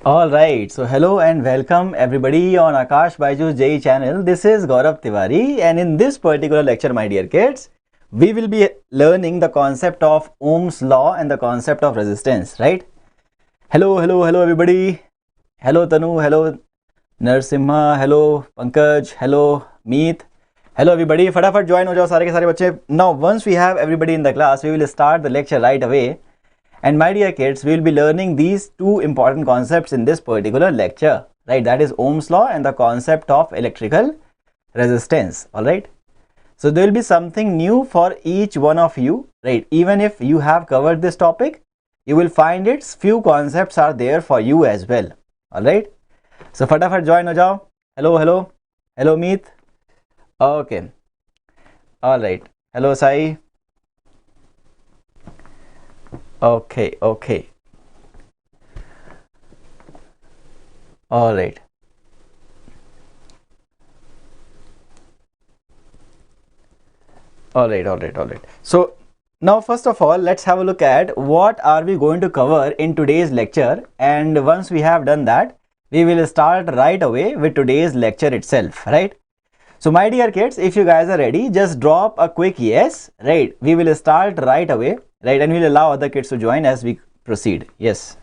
All right, so hello and welcome everybody on Aakash Byju's JEE channel. This is Gaurav Tiwari, and in this particular lecture, my dear kids, we will be learning the concept of Ohm's law and the concept of resistance, right? Hello everybody. Hello Tanu, hello Narsimha, hello Pankaj, hello Meet. Hello everybody. फटाफट join हो जाओ सारे के सारे बच्चे. Now once we have everybody in the class, we will start the lecture right away. And my dear kids, we will be learning these two important concepts in this particular lecture, right? That is Ohm's law and the concept of electrical resistance, all right? So there will be something new for each one of you, right? Even if you have covered this topic, you will find its few concepts are there for you as well, all right? So fatafat join ho jao. Hello Meet. Okay, all right. Hello Sai. Okay. All right. So now first of all, let's have a look at what are we going to cover in today's lecture. And once we have done that, we will start right away with today's lecture itself, right? So my dear kids, if you guys are ready, just drop a quick yes, right? We will start right away, right? And we'll allow other kids to join as we proceed. Yes.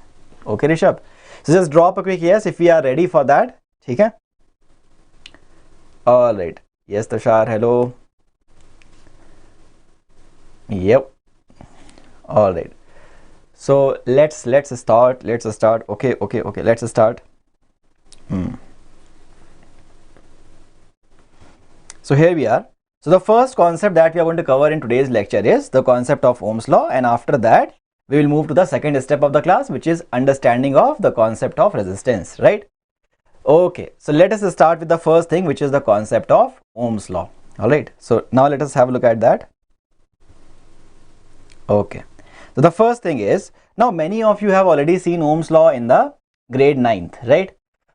Okay, Rishabh. So just drop a quick yes if we are ready for that. Okay? All right. Yes, Tushar. Hello. Yep. All right. So let's start. Okay. Let's start. So here we are. So the first concept that we are going to cover in today's lecture is the concept of Ohm's law, and after that we will move to the second step of the class, which is understanding of the concept of resistance, right? Okay, so let us start with the first thing, which is the concept of Ohm's law. All right, so now let us have a look at that. Okay, so the first thing is, now many of you have already seen Ohm's law in the grade 9th, right?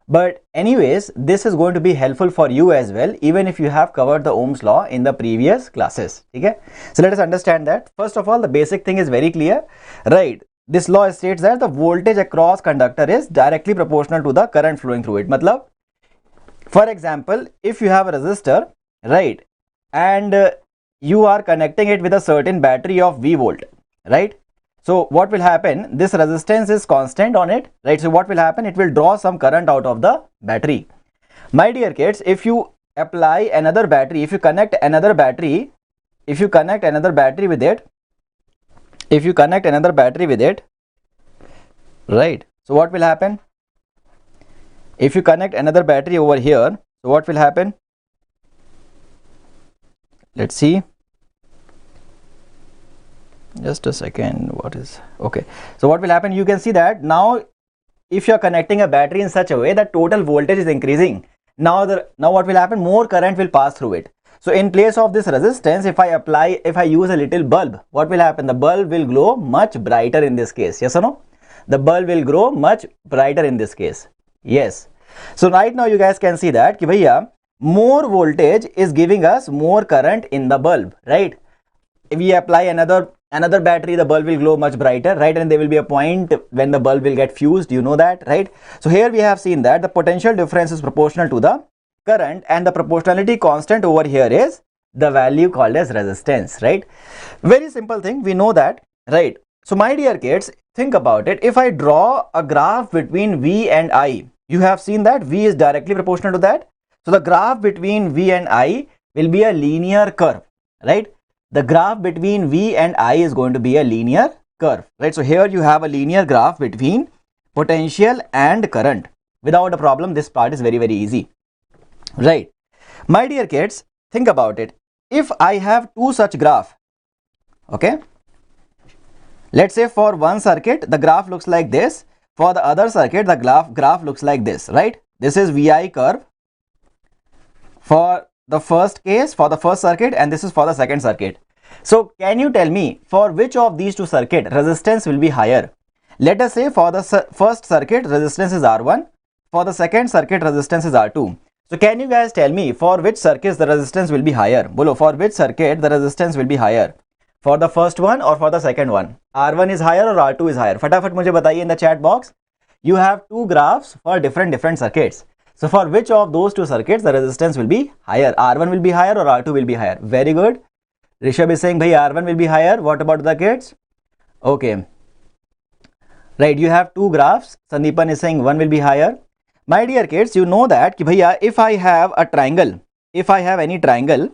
But anyways, this is going to be helpful for you as well, even if you have covered the Ohm's law in the previous classes. Okay? So let us understand that. First of all, the basic thing is very clear, right? This law states that the voltage across conductor is directly proportional to the current flowing through it. Matlab, for example, if you have a resistor, right, and you are connecting it with a certain battery of V volt, right? So what will happen? This resistance is constant on it, right? So what will happen? It will draw some current out of the battery. My dear kids, if you apply another battery, if you connect another battery with it, right? So what will happen? If you connect another battery over here, so what will happen? Let's see. Just a second. What is okay? So what will happen? You can see that now if you are connecting a battery in such a way that total voltage is increasing, now what will happen? More current will pass through it. So in place of this resistance, if I use a little bulb, what will happen? The bulb will glow much brighter in this case. Yes or no? The bulb will grow much brighter in this case. Yes. So right now you guys can see that ki bhaiya, more voltage is giving us more current in the bulb, right? If we apply another battery, the bulb will glow much brighter, right? And there will be a point when the bulb will get fused, you know that, right? So here we have seen that the potential difference is proportional to the current, and the proportionality constant over here is the value called as resistance, right? Very simple thing, we know that, right? So my dear kids, think about it. If I draw a graph between V and I, you have seen that V is directly proportional to that. So the graph between V and I will be a linear curve, right? The graph between V and I is going to be a linear curve, right? So here you have a linear graph between potential and current. Without a problem, this part is very, very easy, right? My dear kids, think about it. If I have two such graph, okay? Let's say for one circuit, the graph looks like this. For the other circuit, the graph looks like this, right? This is VI curve for the first case, for the first circuit, and this is for the second circuit. So can you tell me for which of these two circuit resistance will be higher? Let us say for the first circuit resistance is R1, for the second circuit resistance is R2. So can you guys tell me for which circuits the resistance will be higher? Bolo, for which circuit the resistance will be higher? For the first one or for the second one? R1 is higher or R2 is higher? फटाफट मुझे बताइए in the chat box. you have two graphs for different circuits. So for which of those two circuits the resistance will be higher? R1 will be higher or R2 will be higher? Very good. Rishabh is saying, bhai, R1 will be higher. What about the kids? Okay. Right, you have two graphs. Sandeepan is saying one will be higher. My dear kids, you know that ki bhaiya, if I have a triangle, if I have any triangle,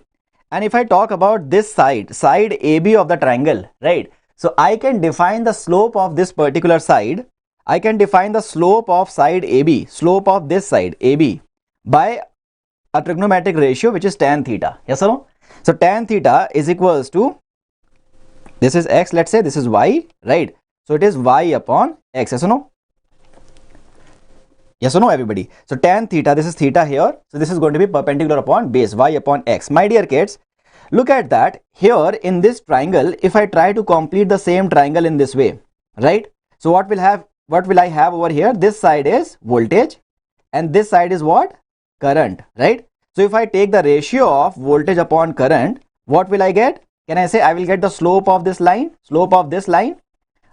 and if I talk about this side AB of the triangle, right? So I can define the slope of this particular side. I can define the slope of side AB, slope of this side AB by a trigonometric ratio which is tan theta. Yes or no? So tan theta is equals to, this is x, let's say this is y, right? So it is y upon x. Yes or no? Yes or no, everybody? So tan theta, this is theta here. So this is going to be perpendicular upon base, y upon x. My dear kids, look at that. Here in this triangle, if I try to complete the same triangle in this way, right? So what will I have over here? This side is voltage and this side is what? Current, right? So if I take the ratio of voltage upon current, what will I get? Can I say I will get the slope of this line? Slope of this line,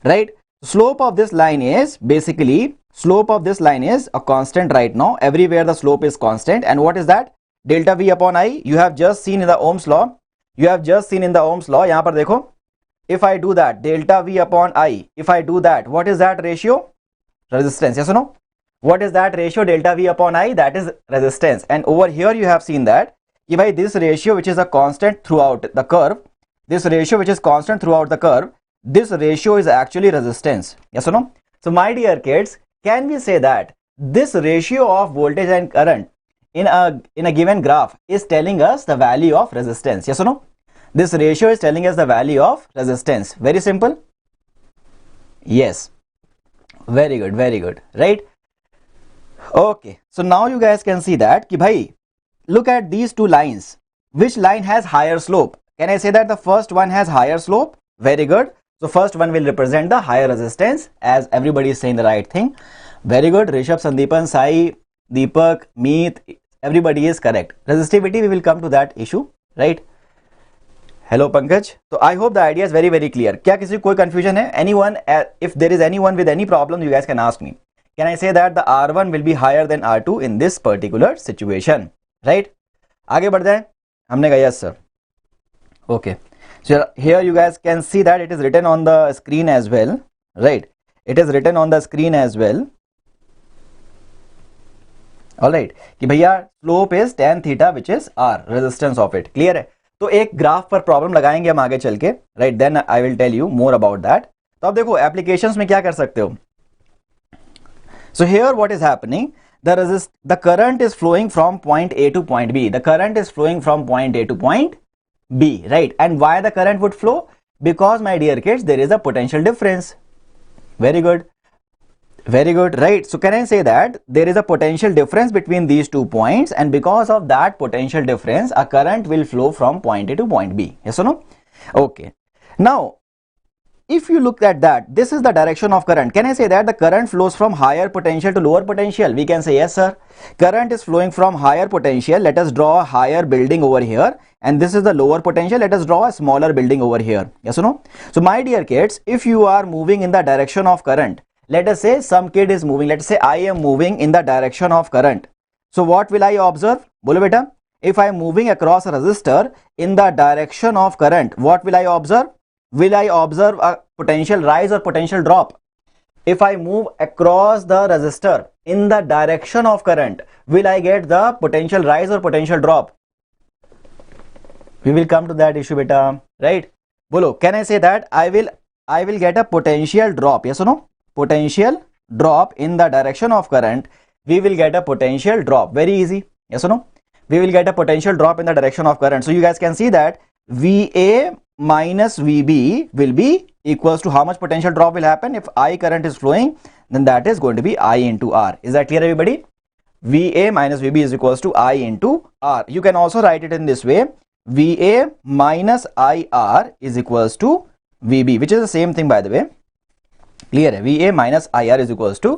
right? Slope of this line is basically, slope of this line is a constant right now. Everywhere the slope is constant. And what is that? Delta V upon I. You have just seen in the Ohm's law. You have just seen in the Ohm's law. Yahan par dekho. If I do that, delta V upon I, if I do that, what is that ratio? Resistance. Yes or no? What is that ratio? Delta V upon I, that is resistance. And over here you have seen that if this ratio which is a constant throughout the curve, this ratio which is constant throughout the curve, this ratio is actually resistance. Yes or no? So my dear kids, can we say that this ratio of voltage and current in a given graph is telling us the value of resistance? Yes or no? This ratio is telling us the value of resistance. Very simple. Yes. Very good, right? Okay, so now you guys can see that ki bhai, look at these two lines. Which line has higher slope? Can I say that the first one has higher slope? Very good. So first one will represent the higher resistance, as everybody is saying the right thing. Very good. Rishabh, Sandeepan, Sai, Deepak, Meet, everybody is correct. Resistivity, we will come to that issue, right? Hello Pankaj. So I hope the idea is very clear. क्या किसी को कोई confusion है? Anyone, if there is anyone with any problem, you guys can ask me. Can I say that the R1 will be higher than R2 in this particular situation, right? आगे बढ़ जाए. हमने कहा yes sir. Okay. So here you guys can see that it is written on the screen as well, right? It is written on the screen as well. All right. कि भैया slope is tan theta which is R, resistance of it. Clear है? तो एक graph पर problem लगाएंगे हम आगे चल के, right? Then I will tell you more about that. तो अब देखो एप्लीकेशंस में क्या कर सकते हो. So here what is happening, the current is flowing from point A to point B. The current is flowing from point A to point B, right? And why the current would flow? Because my dear kids, there is a potential difference. Very good, right? So can I say that there is a potential difference between these 2 points, and because of that potential difference a current will flow from point A to point B? Yes or no? Okay, now if you look at that, this is the direction of current. Can I say that the current flows from higher potential to lower potential? We can say yes sir, current is flowing from higher potential. Let us draw a higher building over here, and this is the lower potential. Let us draw a smaller building over here. Yes or no? So my dear kids, if you are moving in the direction of current, let us say some kid is moving, let's say I am moving in the direction of current. So what will I observe? Bolo beta. If I am moving across a resistor in the direction of current, what will I observe? Will I observe a potential rise or potential drop? If I move across the resistor in the direction of current, will I get the potential rise or potential drop? We will come to that issue beta, right? Bolo, can I say that I will get a potential drop? Yes or no? Potential drop in the direction of current, we will get a potential drop. Very easy. Yes or no? We will get a potential drop in the direction of current. So you guys can see that VA minus VB will be equals to how much potential drop will happen? If I current is flowing, then that is going to be I into R. Is that clear everybody? VA minus VB is equals to I into R. You can also write it in this way. VA minus IR is equals to VB, which is the same thing by the way. Clear है? VA minus IR is equals to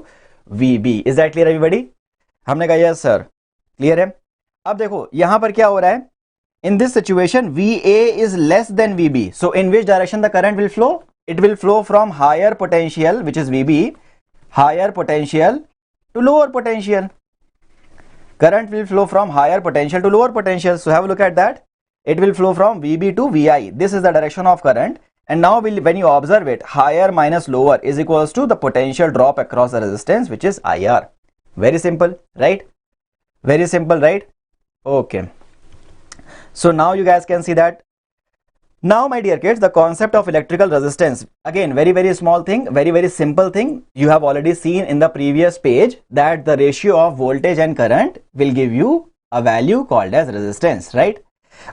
VB. Is that clear everybody? हमने कहा yes sir, clear है. अब देखो यहां पर क्या हो रहा है. In this situation VA is less than VB. So in which direction the current will flow? It will flow from higher potential which is VB higher potential to lower potential. Current will flow from higher potential to lower potential. So have a look at that. It will flow from VB to VI. This is the direction of current. And now when you observe it, higher minus lower is equals to the potential drop across the resistance, which is IR. Very simple, right? Very simple, right? Okay. So now you guys can see that. Now, my dear kids, the concept of electrical resistance, again, very small thing, very simple thing. You have already seen in the previous page that the ratio of voltage and current will give you a value called as resistance, right?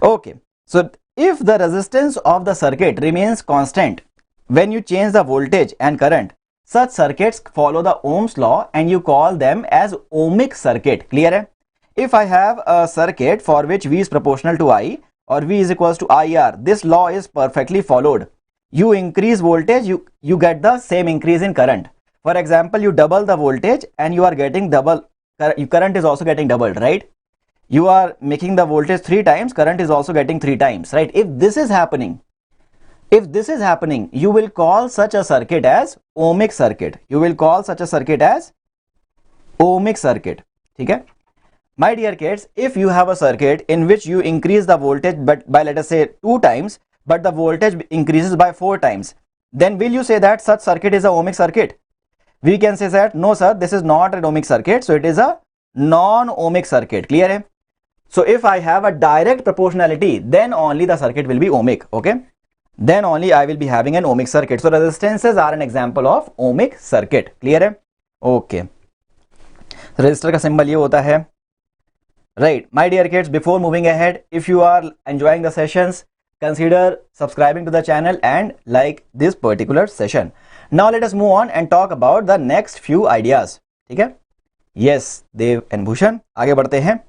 Okay. So if the resistance of the circuit remains constant when you change the voltage and current, such circuits follow the Ohm's law and you call them as ohmic circuit. Clear hai? If I have a circuit for which V is proportional to I or V is equals to IR, this law is perfectly followed. You increase voltage, you get the same increase in current. For example, you double the voltage and you are getting double, current is also getting doubled, right? You are making the voltage 3 times, current is also getting 3 times, right? If this is happening, you will call such a circuit as ohmic circuit. You will call such a circuit as ohmic circuit. Okay? My dear kids, if you have a circuit in which you increase the voltage by let us say 2 times, but the voltage increases by 4 times, then will you say that such circuit is a ohmic circuit? We can say that no sir, this is not an ohmic circuit, so it is a non-ohmic circuit. Clear hai? So if I have a direct proportionality, then only the circuit will be ohmic. Okay, then only I will be having an ohmic circuit. So resistances are an example of ohmic circuit. Clear hai? Okay, resistor का symbol ये होता है. Right, my dear kids, before moving ahead, if you are enjoying the sessions, consider subscribing to the channel and like this particular session. Now let us move on and talk about the next few ideas. ठीक है? Yes, Dev and Bhushan, आगे बढ़ते हैं.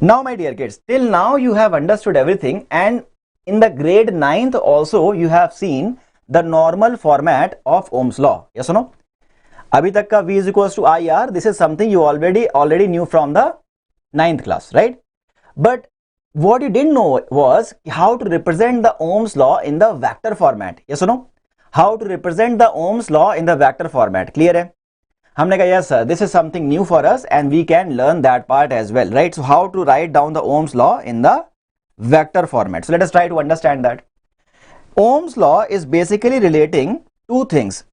Now my dear kids, till now you have understood everything, and in the grade 9th also you have seen the normal format of Ohm's law. Yes or no? अभी तक का V is equals to IR, this is something you already knew from the 9th class, right? But what you didn't know was how to represent the Ohm's law in the vector format. Yes or no? How to represent the Ohm's law in the vector format. Clear hai? हमने कहा yes sir, this is something new for us and we can learn that part as well, right? So how to write down the Ohm's law in the vector format. So let us try to understand that. Ohm's law is basically relating two things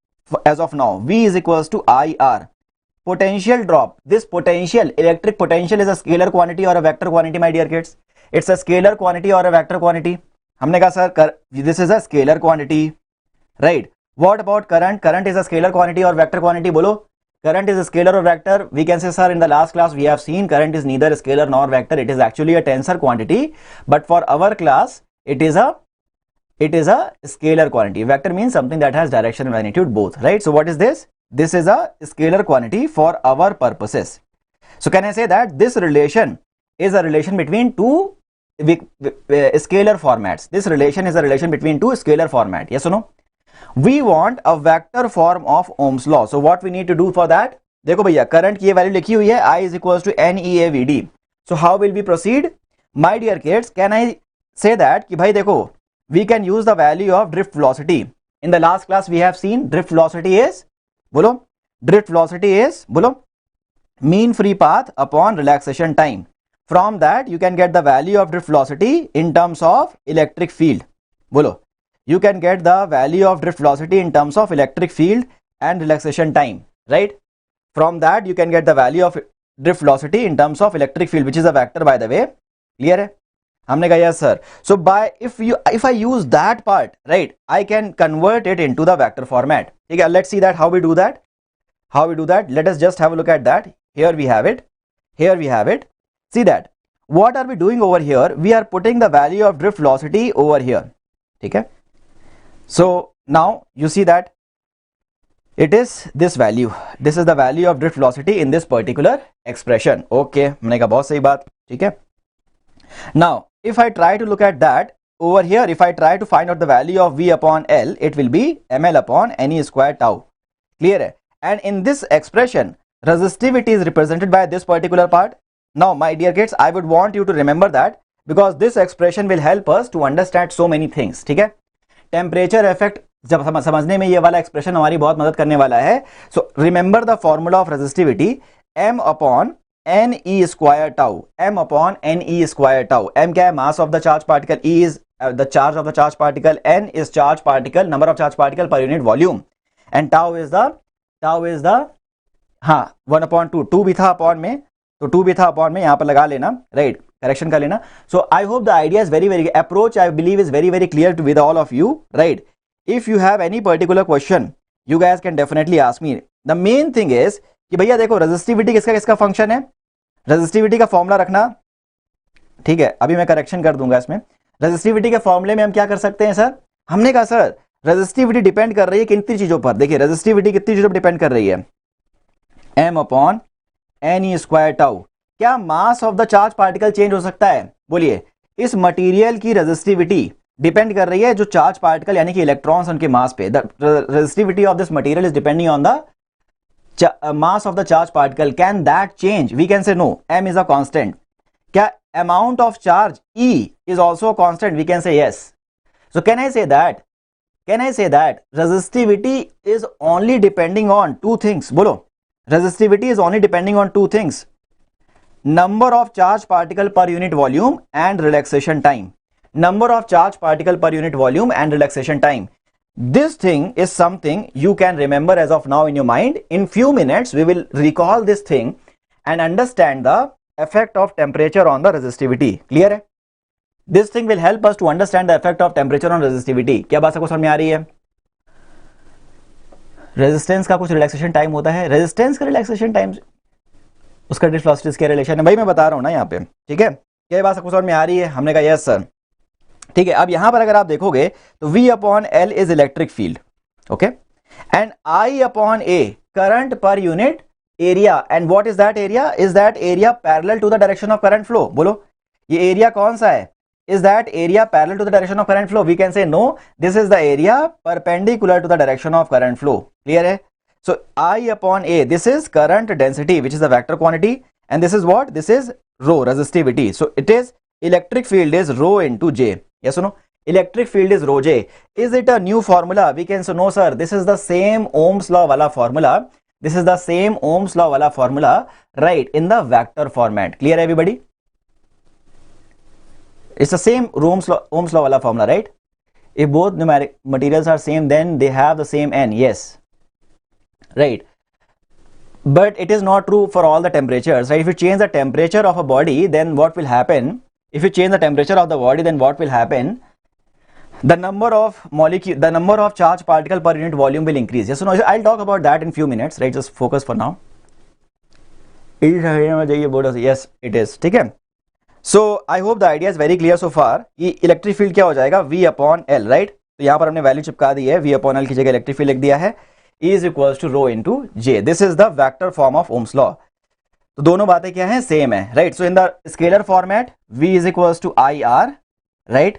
as of now. V is equals to IR. Potential drop. This potential, electric potential, is a scalar quantity or a vector quantity, my dear kids? It's a scalar quantity or a vector quantity? हमने कहा sir, this is a scalar quantity, right? What about current? Current is a scalar quantity or vector quantity? बोलो. Current is a scalar or vector? We can say sir, in the last class we have seen current is neither a scalar nor vector. It is actually a tensor quantity. But for our class, it is a scalar quantity. Vector means something that has direction and magnitude both, right? So what is this? This is a scalar quantity for our purposes. So can I say that this relation is a relation between two scalar formats? This relation is a relation between two scalar formats. Yes or no? We want a vector form of Ohm's law. So what we need to do for that? देखो भैया, current की ये value लिखी हुई है, I is equals to NEAVD. So how will we proceed? My dear kids, can I say that कि भाई देखो, we can use the value of drift velocity. In the last class we have seen drift velocity is, बोलो, drift velocity is, बोलो, mean free path upon relaxation time. From that you can get the value of drift velocity in terms of electric field. बोलो, you can get the value of drift velocity in terms of electric field and relaxation time, right? From that you can get the value of drift velocity in terms of electric field, which is a vector, by the way. Clear है? हमने कहा yes sir. So if I use that part, right, I can convert it into the vector format. Okay, let's see that how we do that. Let us just have a look at that. Here we have it. See that. What are we doing over here? We are putting the value of drift velocity over here. Okay. So now you see that it is this value. This is the value of drift velocity in this particular expression. Okay, हमने कहा बहुत सही बात. ठीक है. Now if I try to look at that over here, if I try to find out the value of V upon L, it will be ml upon Ne square tau. Clear hai? And in this expression, resistivity is represented by this particular part. Now my dear kids, I would want you to remember that because this expression will help us to understand so many things. ठीक है? Temperature effect जब समझने में ये वाला expression हमारी बहुत मदद करने वाला है. So remember the formula of resistivity, m upon N E square tau, m upon N E square tau. m क्या है? Mass of the charge particle, e is the charge of the charge particle, n is charge particle, number of charge particle per unit volume, and tau is the हाँ 1/2. 2 भी था upon में, तो 2 भी था upon में, यहां पर लगा लेना, राइट, करेक्शन कर लेना. So I hope the idea is very very, approach I believe is very very clear to with all of you, right. If you have any particular question you guys can definitely ask me. The main thing is कि भैया देखो resistivity किसका किसका function है, resistivity का formula रखना, ठीक है. अभी मैं करेक्शन कर दूंगा इसमें. रेजिस्टिविटी के फॉर्मूले में हम क्या कर सकते हैं सर, हमने कहा सर रेजिस्टिविटी डिपेंड कर रही है कितनी चीजों पर. देखिए रेजिस्टिविटी कितनी चीजों पर डिपेंड कर रही है, m upon N E square tau. क्या mass of the charge particle change हो सकता है? बोलिए. इस मटेरियल की रेजिस्टिविटी डिपेंड कर रही है जो चार्ज पार्टिकल यानी कि इलेक्ट्रॉन्स उनके मास पे. The resistivity of this material is depending on the mass of the charge particle. Can that change? We can say no, m is a constant. क्या amount of charge E is also a constant? We can say yes. So can I say that resistivity is only depending on two things? बोलो. Resistivity is only depending on two things: number of charge particle per unit volume and relaxation time. Number of charge particle per unit volume and relaxation time. This thing is something you can remember as of now in your mind. In few minutes we will recall this thing and understand the effect of temperature on the resistivity. Clear है? This thing will help us to understand the effect of temperature on resistivity. क्या बात आपको समझ में आ रही है? Resistance का कुछ रिलैक्सेशन टाइम होता है, रेजिस्टेंस का रिलैक्सेशन टाइम उसका डिफ्लॉसिटी के रिलेशन है. भाई मैं बता रहा हूं ना यहाँ पे, ठीक है. क्या बात आपको समझ में आ रही है? हमने कहा यस सर, ठीक है. अब यहां पर अगर आप देखोगे तो V अपॉन L is electric field, okay, and I upon A current per unit area. And what is that area? Is that area parallel to the direction of current flow. बोलो ये एरिया कौन सा है? Is that area parallel to the direction of current flow? We can say no, this is the area perpendicular to the direction of current flow. Clear है? So I upon A, this is current density which is the vector quantity, and this is what? This is rho, resistivity. So it is electric field is rho into J. Yes or no? Electric field is rho J. Is it a new formula? We can say no sir, this is the same Ohm's law wala formula. This is the same Ohm's law wala formula, right, in the vector format. Clear everybody? It's the same Ohm's law wala formula, right? If both numeric materials are same, then they have the same n. Yes, right. But it is not true for all the temperatures, right? If you change the temperature of a body, then what will happen? If you change the temperature of the body, then what will happen? The number of charge particle per unit volume will increase. Yes or no? I'll talk about that in few minutes, right? Just focus for now. Yes, it is. ठीक है. So I hope the idea is very clear so far. ये electric field क्या हो जाएगा? V अपॉन L, right. तो यहाँ पर हमने वैल्यू चिपका दी है, V अपॉन L की जगह इलेक्ट्रिक फील्ड लिख दिया है, E is equals to rho into J. This is the vector form of Ohm's law. तो दोनों बातें क्या हैं? सेम है, right. So in the scalar format V is equals to IR, right,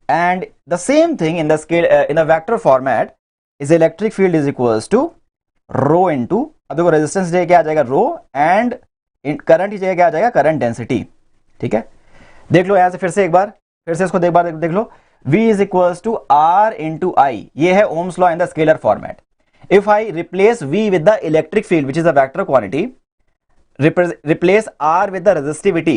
and the same thing in the scale in the vector format is electric field is equals to rho into, अब देखो resistance जगह क्या आ जाएगा? रो, and current की जगह क्या आ जाएगा? Current density. ठीक है, देख लो यहां से फिर से एक बार, फिर से इसको देख लो. V is equals to R into I. ये है Ohm's law in the scalar format. If I replace V with the electric field which is the vector quantity, replace R with the resistivity,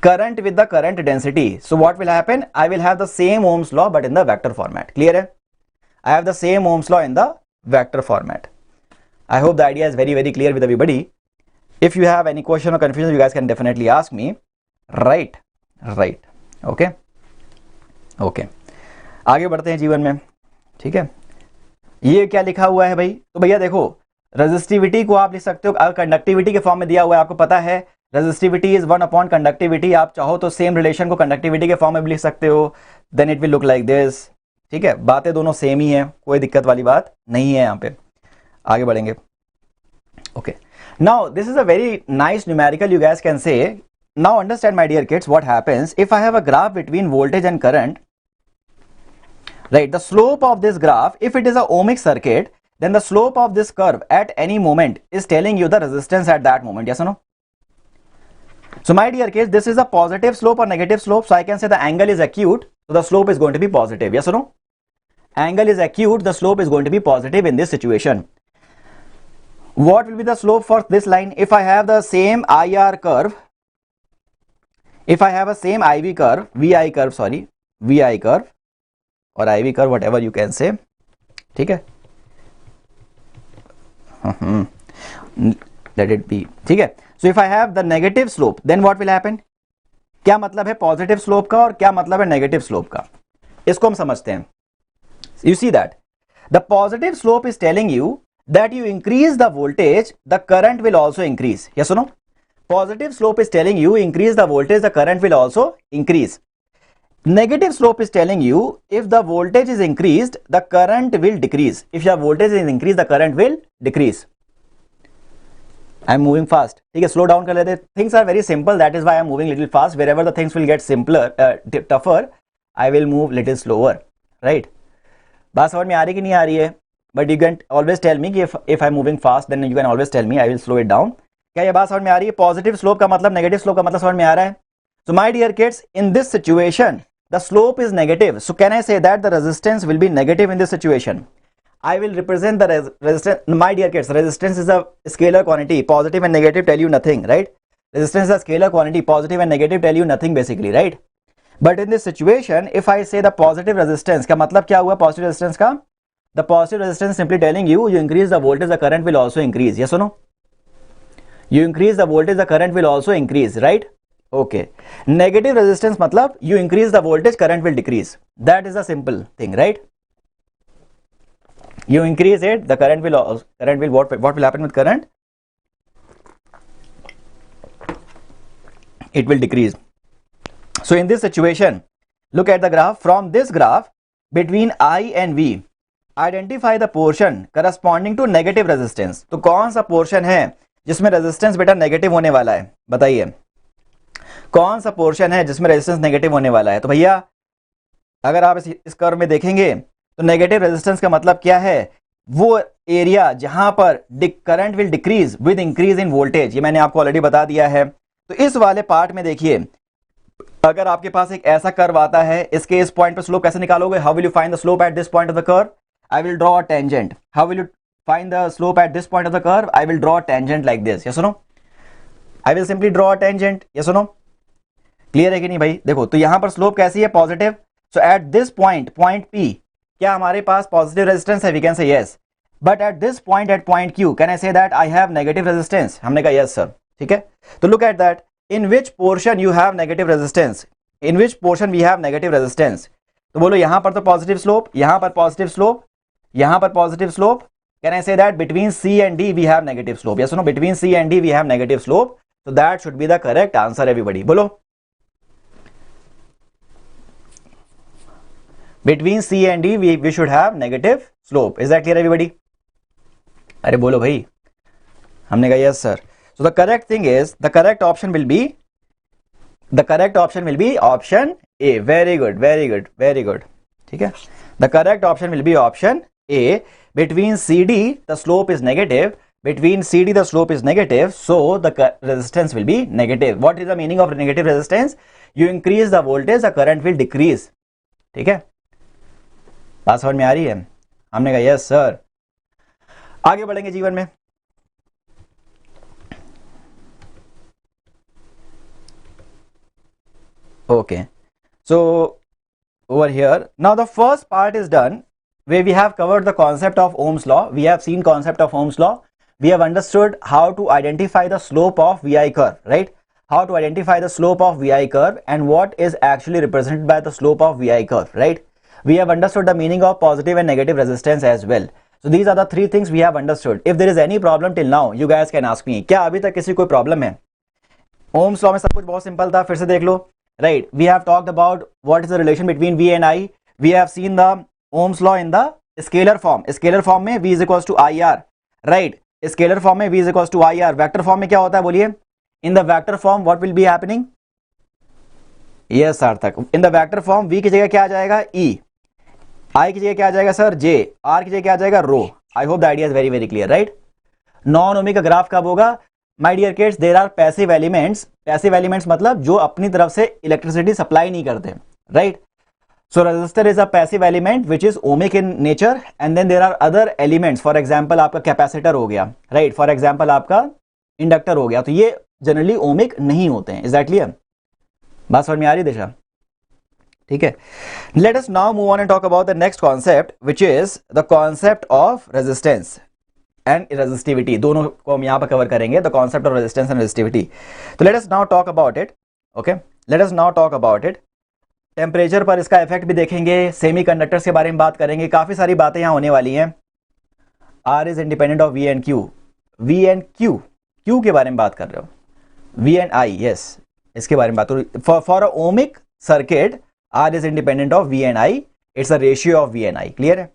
current with the current density, so what will happen? I will have the same Ohm's law but in the vector format. Clear है? I have the same Ohm's law in the vector format. I hope the idea is very very clear with everybody. If you have any question or confusion, you guys can definitely ask me. Right. Okay. आगे बढ़ते हैं जीवन में, ठीक है. ये क्या लिखा हुआ है भाई? तो भैया देखो, रेजिस्टिविटी को आप लिख सकते हो, अगर कंडक्टिविटी के फॉर्म में दिया हुआ है, आपको पता है रेजिस्टिविटी इज 1 अपॉन कंडक्टिविटी. आप चाहो तो सेम रिलेशन को कंडक्टिविटी के फॉर्म में भी लिख सकते हो, then it will look like this. ठीक है, बातें दोनों सेम ही है, कोई दिक्कत वाली बात नहीं है. यहाँ पे आगे बढ़ेंगे. Okay, now this is a very nice numerical, you guess can say. Now understand my dear kids what happens if I have a graph between voltage and current, right. The slope of this graph, if it is a ohmic circuit, then the slope of this curve at any moment is telling you the resistance at that moment. Yes or no? So my dear kids, this is a positive slope or negative slope, so I can say the angle is acute, so the slope is going to be positive. Yes or no? angle is acute, the slope is going to be positive in this situation. What will be the slope for this line? If I have the same IR curve, if I have a same IV curve, VI curve, sorry, VI curve or IV curve, whatever you can say, ठीक है, let it be, ठीक है. So if I have the negative slope, then what will happen? क्या मतलब है positive slope का और क्या मतलब है नेगेटिव स्लोप का, इसको हम समझते हैं. You see that the positive slope is telling you that you increase the voltage, the current will also increase. Yes or no? Positive slope is telling you increase the voltage, the current will also increase. Negative slope is telling you if the voltage is increased, the current will decrease. If your voltage is increased, the current will decrease. I am moving fast. ठीक है, slow down कर लेते. Things are very simple. That is why I am moving little fast. Wherever the things will get simpler, tougher, I will move little slower. Right? बात समझ में आ रही कि नहीं आ रही है? But you can always tell me कि if I am moving fast, then you can always tell me. I will slow it down. क्या ये बात समझ में आ रही है? पॉजिटिव स्लोप का मतलब नेगेटिव स्लोप का मतलब समझ में आ रहा है? So my dear kids, in this situation, the slope is negative. So can I say that the resistance will be negative in this situation? I will represent the resistance. My dear kids, resistance is a scalar quantity. Positive and negative tell you nothing, right? Resistance is a scalar quantity. Positive and negative tell you nothing basically, right? But in this situation, if I say the positive resistance, का मतलब क्या हुआ positive resistance का? The positive resistance simply telling you, you increase the voltage, the current will also increase. Yes or no? You increase the voltage, the current will also increase, right? Okay. Negative resistance मतलब you increase the voltage, current will decrease. That is a simple thing, right? You increase it, the current will also, what will happen with current? It will decrease. So in this situation, look at the graph. From this graph, between I and V, identify the portion corresponding to negative resistance. तो कौन सा portion है जिसमें resistance बेटा negative होने वाला है? बताइए. कौन सा portion है जिसमें resistance negative होने वाला है? तो भैया अगर आप इस कर्व में देखेंगे तो नेगेटिव रेजिस्टेंस का मतलब क्या है? वो एरिया जहां पर current will decrease with increase in voltage. ये मैंने आपको ऑलरेडी बता दिया है. तो इस वाले पार्ट में देखिए, अगर आपके पास एक ऐसा कर्व आता है, इसके इस पॉइंट पर स्लोप कैसे निकालोगे? How will you find the slope at this point of the curve? I will draw a tangent. How will you find the slope at this point of the curve? I will draw a tangent like this. Yes or no? I will simply draw a tangent. Yes or no? Clear है कि नहीं भाई? देखो तो यहां पर slope कैसी है? Positive. So at this point, point P, क्या हमारे पास पॉजिटिव रेजिस्टेंस है? We can say yes. But at this point, at point Q, can I say that I have negative resistance? हमने कहा यस सर. ठीक है, तो look at that. In which portion you have negative resistance? In which portion we have negative resistance? तो बोलो यहां पर तो पॉजिटिव स्लोप, यहां पर पॉजिटिव स्लोप, यहां पर positive slope. Can I say that between C and D we have negative slope? Yes no? Between C and D we have negative slope. So that should be the correct answer, everybody. बोलो. Between C and D, we should have negative slope. Is that clear, everybody? अरे बोलो भाई. हमने कहा yes sir. So the correct thing is, the correct option will be option A. Very good, very good, very good. ठीक है. The correct option will be option A. Between CD, the slope is negative. Between CD, the slope is negative, so the resistance will be negative. What is the meaning of negative resistance? You increase the voltage, the current will decrease. ठीक है, बात समझ में आ रही है? हमने कहा यस सर. आगे बढ़ेंगे जीवन में. Okay, so over here now the first part is done, where we have covered the concept of Ohm's law. We have seen concept of Ohm's law. We have understood how to identify the slope of VI curve, right? How to identify the slope of VI curve and what is actually represented by the slope of VI curve, right? We have understood the meaning of positive and negative resistance as well. So these are the three things we have understood. If there is any problem till now, you guys can ask me. क्या अभी तक किसी कोई problem है? Ohm's law में सब कुछ बहुत सिंपल था. फिर से देख लो. Right? We have talked about what is the relation between V and I. We have seen the Ohm's law in the scalar form. Scalar form में V is equals to IR, right? Scalar form में v is equals to IR. Vector form में क्या होता है बोलिए? In the vector form what will be happening? Yes Sarthak. In the vector form v की जगह क्या आ जाएगा? E. I की जगह क्या आ जाएगा सर? J. R की जगह क्या आ जाएगा? Rho. I hope the idea is very very clear, right? Non ohmic का ग्राफ कब होगा? My dear kids, there are passive elements. Passive elements मतलब जो अपनी तरफ से इलेक्ट्रिसिटी सप्लाई नहीं करते, right? So resistor is a passive element which is ohmic in nature, and then there are other elements. For example आपका capacitor हो गया, right? For example आपका इंडक्टर हो गया, तो ये जनरली ओमिक नहीं होते हैं. Is that clear? बात समझ में आ रही दिशा? ठीक है. Let us now move on and talk about the next concept which is the concept of resistance and resistivity. दोनों को हम यहां पर कवर करेंगे, the concept of resistance and resistivity. तो let us now talk about it. Okay, late us now talk about it. Temperature पर इसका इफेक्ट भी देखेंगे, सेमीकंडक्टर्स के बारे में बात करेंगे, काफी सारी बातें यहां होने वाली हैं. R is independent of V and Q. V and Q, Q के बारे में बात कर रहे हो. वी एंड आई, यस, इसके बारे में बात करो. For a ohmic circuit R is independent of V and I. It's a ratio of V and I. Clear है?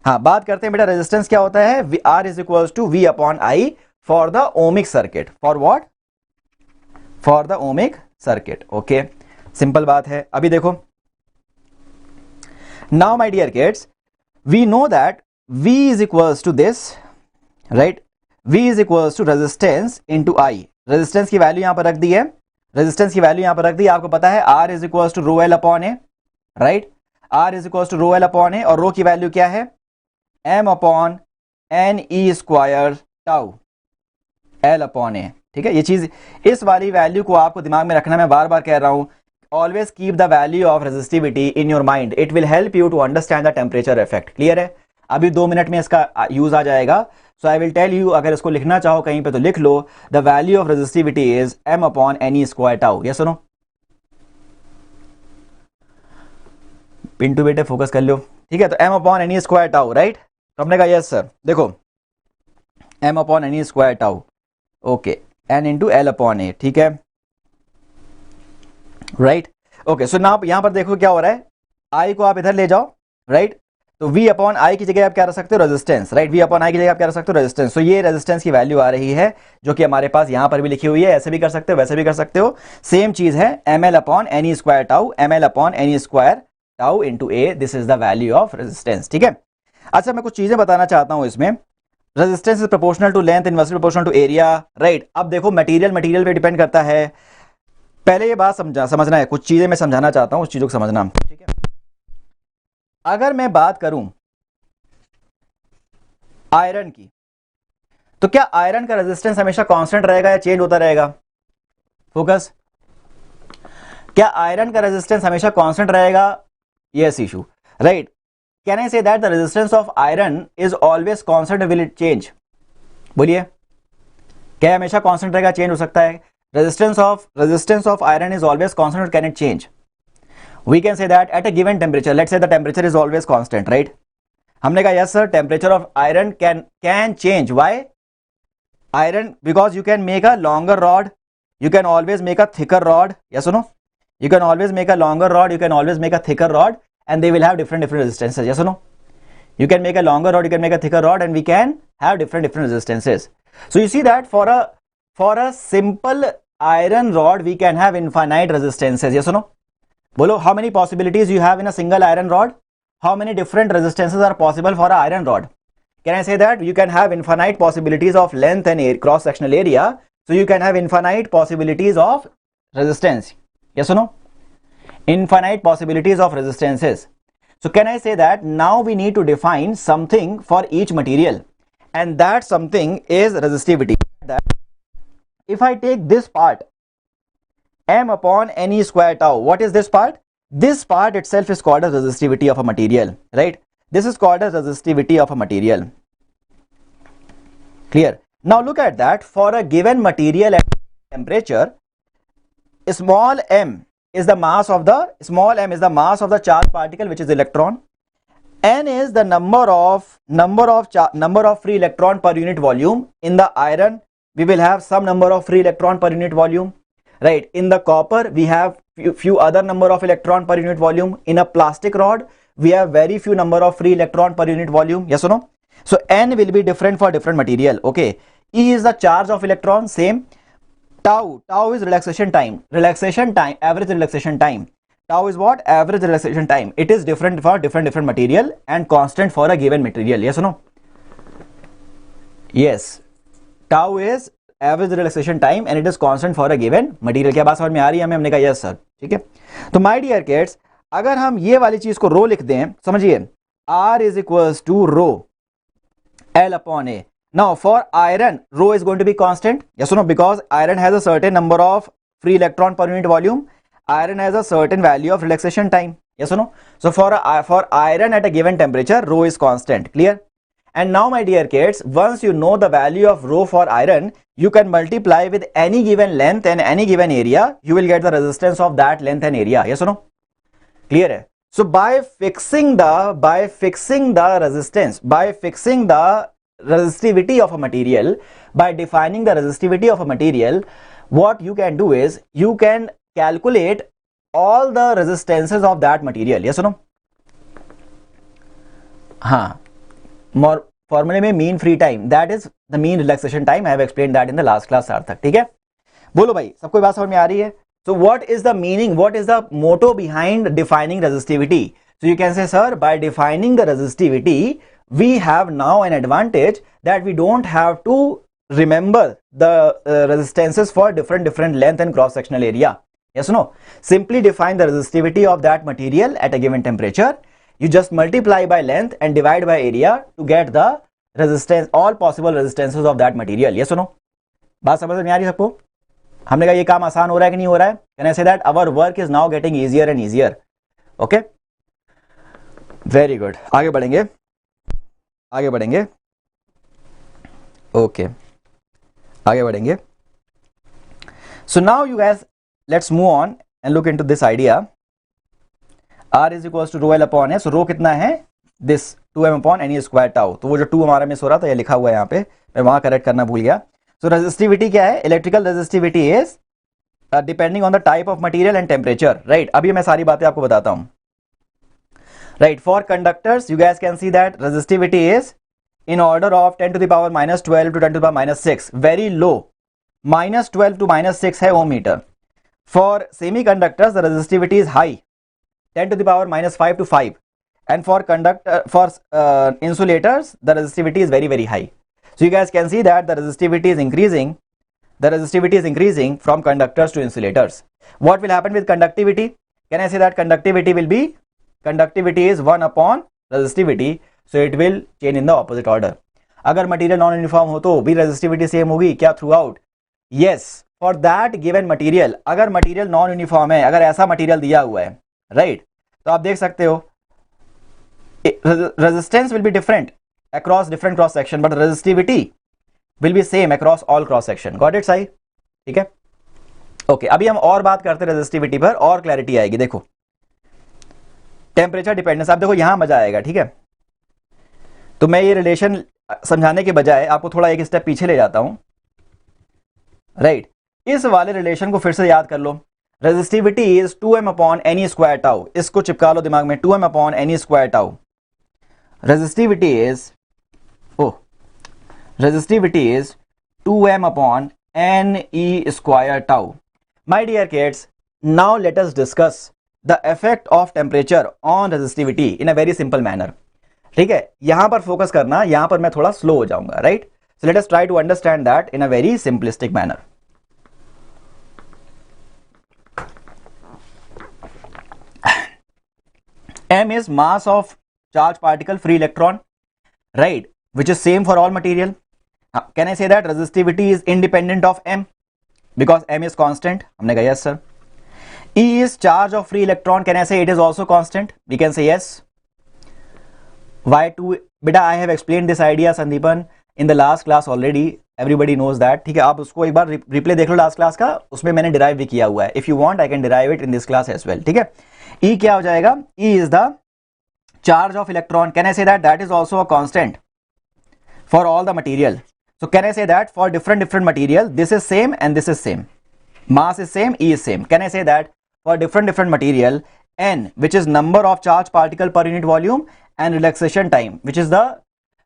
हाँ, बात करते हैं बेटा रेजिस्टेंस क्या होता है. R is equal to V upon I for the ohmic circuit. For what? For the ohmic circuit. Okay, simple बात है. अभी देखो, now my dear kids, we know that V is equals to this, right? V is equals to resistance into I. Resistance की value यहां पर रख दी है, resistance की वैल्यू यहां पर रख दी. आपको पता है R is equals to rho L upon A, right? R is equals to rho L upon A, और रो की वैल्यू क्या है? M upon N E square tau L upon A. ठीक है, ये चीज, इस वाली वैल्यू को आपको दिमाग में रखना. मैं बार बार कह रहा हूं, always keep the value of resistivity in your mind. It will help you to understand the temperature effect. Clear है? अभी 2 मिनट में इसका यूज आ जाएगा. So I will tell you, अगर इसको लिखना चाहो कहीं पे तो लिख लो. The value of resistivity is m upon N E square tau. ये सुनो पिंटू बेटे, फोकस कर लो. ठीक है, तो m upon N E square tau, right? तो हमने कहा यस सर. देखो, m upon N E square tau, okay, n into L upon A. ठीक है, राइट? ओके, सो नाउ यहां पर देखो क्या हो रहा है. i को आप इधर ले जाओ, राइट? तो V अपॉन आई की जगह आप क्या रख सकते हो? Resistance, right? V upon I की जगह आप क्या रख सकते हो? रेजिस्टेंस. तो ये रेजिस्टेंस की वैल्यू आ रही है जो कि हमारे पास यहां पर भी लिखी हुई है. ऐसे भी कर सकते हो, वैसे भी कर सकते हो, सेम चीज है. ml upon N E square tau, ml upon N E square tau into A. This is the value of resistance. ठीक है. अच्छा, मैं कुछ चीजें बताना चाहता हूं इसमें. Resistance is proportional to length, inversely proportional to area, right? अब देखो, मटीरियल पे डिपेंड करता है. पहले ये बात समझना है, कुछ चीजें मैं समझाना चाहता हूं, उस चीजों को समझना. ठीक है, अगर मैं बात करूं आयरन की, तो क्या आयरन का रेजिस्टेंस हमेशा कांस्टेंट रहेगा या चेंज होता रहेगा? फोकस. क्या आयरन का रेजिस्टेंस हमेशा कांस्टेंट रहेगा? Yes issue, right? Can I say that the resistance of iron is always constant, will it change? बोलिए, क्या हमेशा कांस्टेंट रहेगा, चेंज हो सकता है? Resistance of iron is always constant, can it change? We can say that at a given temperature, let's say the temperature is always constant, right? हमने कहा yes sir, temperature of iron can change. Why? Iron, because you can make a longer rod, you can always make a thicker rod. Yes or no? You can always make a longer rod, you can always make a thicker rod, and they will have different resistances. Yes or no? You can make a longer rod, you can make a thicker rod, and we can have different resistances. So you see that for a simple iron rod, we can have infinite resistances. Yes or no? बोलो, how many possibilities you have in a single iron rod? How many different resistances are possible for an iron rod? Can I say that you can have infinite possibilities of length and cross sectional area, so you can have infinite possibilities of resistance? Yes or no? Infinite possibilities of resistances. So can I say that now we need to define something for each material, and that something is resistivity. That if I take this part, m upon n e square tau, what is this part? This part itself is called as resistivity of a material, right? This is called as resistivity of a material. Clear? Now look at that. For a given material at temperature, small m is the mass of the charged particle, which is electron. N is the number of free electron per unit volume. In the iron, we will have some number of free electron per unit volume. Right, in the copper we have few other number of electron per unit volume. In a plastic rod we have very few number of free electron per unit volume. Yes or no? So n will be different for different material. Okay, E is the charge of electron, same. Tau is relaxation time, average relaxation time. Tau is what? Average relaxation time. It is different for different material and constant for a given material. Yes or no? Yes, tau is average relaxation time and it is constant for a given material. क्या बात समझ में आ रही है हमें? हमने कहा यस सर. ठीक है, तो माय डियर किड्स, अगर हम ये वाली चीज को रो लिख दें, समझिए R is equals to rho L upon A. Now for iron, rho is going to be constant. Yes or no? Because iron has a certain number of free electron per unit volume. Iron has a certain value of relaxation time. Yes or no? So for iron at a given temperature, rho is constant. Clear? And now my dear kids, once you know the value of rho for iron, you can multiply with any given length and any given area. You will get the resistance of that length and area. Yes or no? Clear है? So by fixing the resistance, by fixing the resistivity of a material, by defining the resistivity of a material, what you can do is you can calculate all the resistances of that material. Yes or no? हाँ, more formula में mean free time, that is the mean relaxation time. I have explained that in the last class. सार्थक, ठीक है? बोलो भाई, सबको बात समझ में आ रही है? So what is the meaning, what is the motto behind defining resistivity? So you can say, sir, by defining the resistivity, we have now an advantage that we don't have to remember the resistances for different length and cross sectional area. Yes or no? Simply define the resistivity of that material at a given temperature. You just multiply by length and divide by area to get the resistance, all possible resistances of that material. Yes or no? बात समझ में आ रही है सबको? हमने कहा ये काम आसान हो रहा है कि नहीं हो रहा है? Can I say that our work is now getting easier and easier? Okay? Very good. आगे बढ़ेंगे. Okay. आगे बढ़ेंगे. So now you guys, let's move on and look into this idea. R is equals to rho L upon A. So rho कितना है? This 2m upon N square tau. तो वो जो 2 हमारा मिस हो रहा था, ये लिखा हुआ है यहाँ पे, मैं वहां करेक्ट करना भूल गया. So resistivity क्या है? Electrical resistivity is depending on the type of material and temperature. Right? अभी मैं सारी बातें आपको बताता हूँ. Right? For conductors, you guys can see that resistivity is in order of 10 to the power minus 12 to 10 to the power minus 6. Very low. Minus 12 to minus 6 है ohm meter. For semiconductors, the resistivity is high. 10 to the power minus 5 to 5. And for insulators, the resistivity is very high. So you guys can see that the resistivity is increasing. The resistivity is increasing from conductors to insulators. What will happen with conductivity? Can I say that conductivity is 1 upon resistivity. So it will change in the opposite order. अगर material non uniform हो तो भी resistivity same होगी क्या throughout? Yes, for that given material. अगर material non uniform है, अगर ऐसा material दिया हुआ है, right? तो आप देख सकते हो resistance will be different across different cross section, but resistivity will be same across all cross section. Got it, Sai? ठीक है? ओके, अभी हम और बात करते हैं रेजिस्टिविटी पर, और क्लैरिटी आएगी. देखो टेम्परेचर डिपेंडेंस, आप देखो यहां मजा आएगा. ठीक है, तो मैं ये रिलेशन समझाने के बजाय आपको थोड़ा एक स्टेप पीछे ले जाता हूं. राइट, इस वाले रिलेशन को फिर से याद कर लो. Resistivity is 2m upon n e square tau. इसको चिपका लो दिमाग में, 2m upon n e square tau. Resistivity is 2m upon Ne square tau. My dear kids, now let us discuss the effect of temperature on resistivity in a very simple manner. ठीक है, यहां पर focus करना, यहां पर मैं थोड़ा slow हो जाऊंगा. Right, so let us try to understand that in a very simplistic manner. M is mass of charged particle free electron, right, which is same for all material. Can I say that resistivity is independent of M because M is constant? हमने कहा yes sir. E is charge of free electron. Can I say it is also constant? We can say yes. Y2, बेटा I have explained this idea Sandeepan in the last class already. Everybody knows that. ठीक है, आप उसको एक बार replay देख लो last class का, उसमें मैंने डिराइव भी किया हुआ है. If you want I can derive it in this class as well. ठीक है, E क्या हो जाएगा? E is the charge of electron. Can I say that that is also a constant for all the material? So can I say that for different material, this is same and this is same. Mass is same, E is same. Can I say that for different material, N, which is number of charged particle per unit volume, and relaxation time, which is the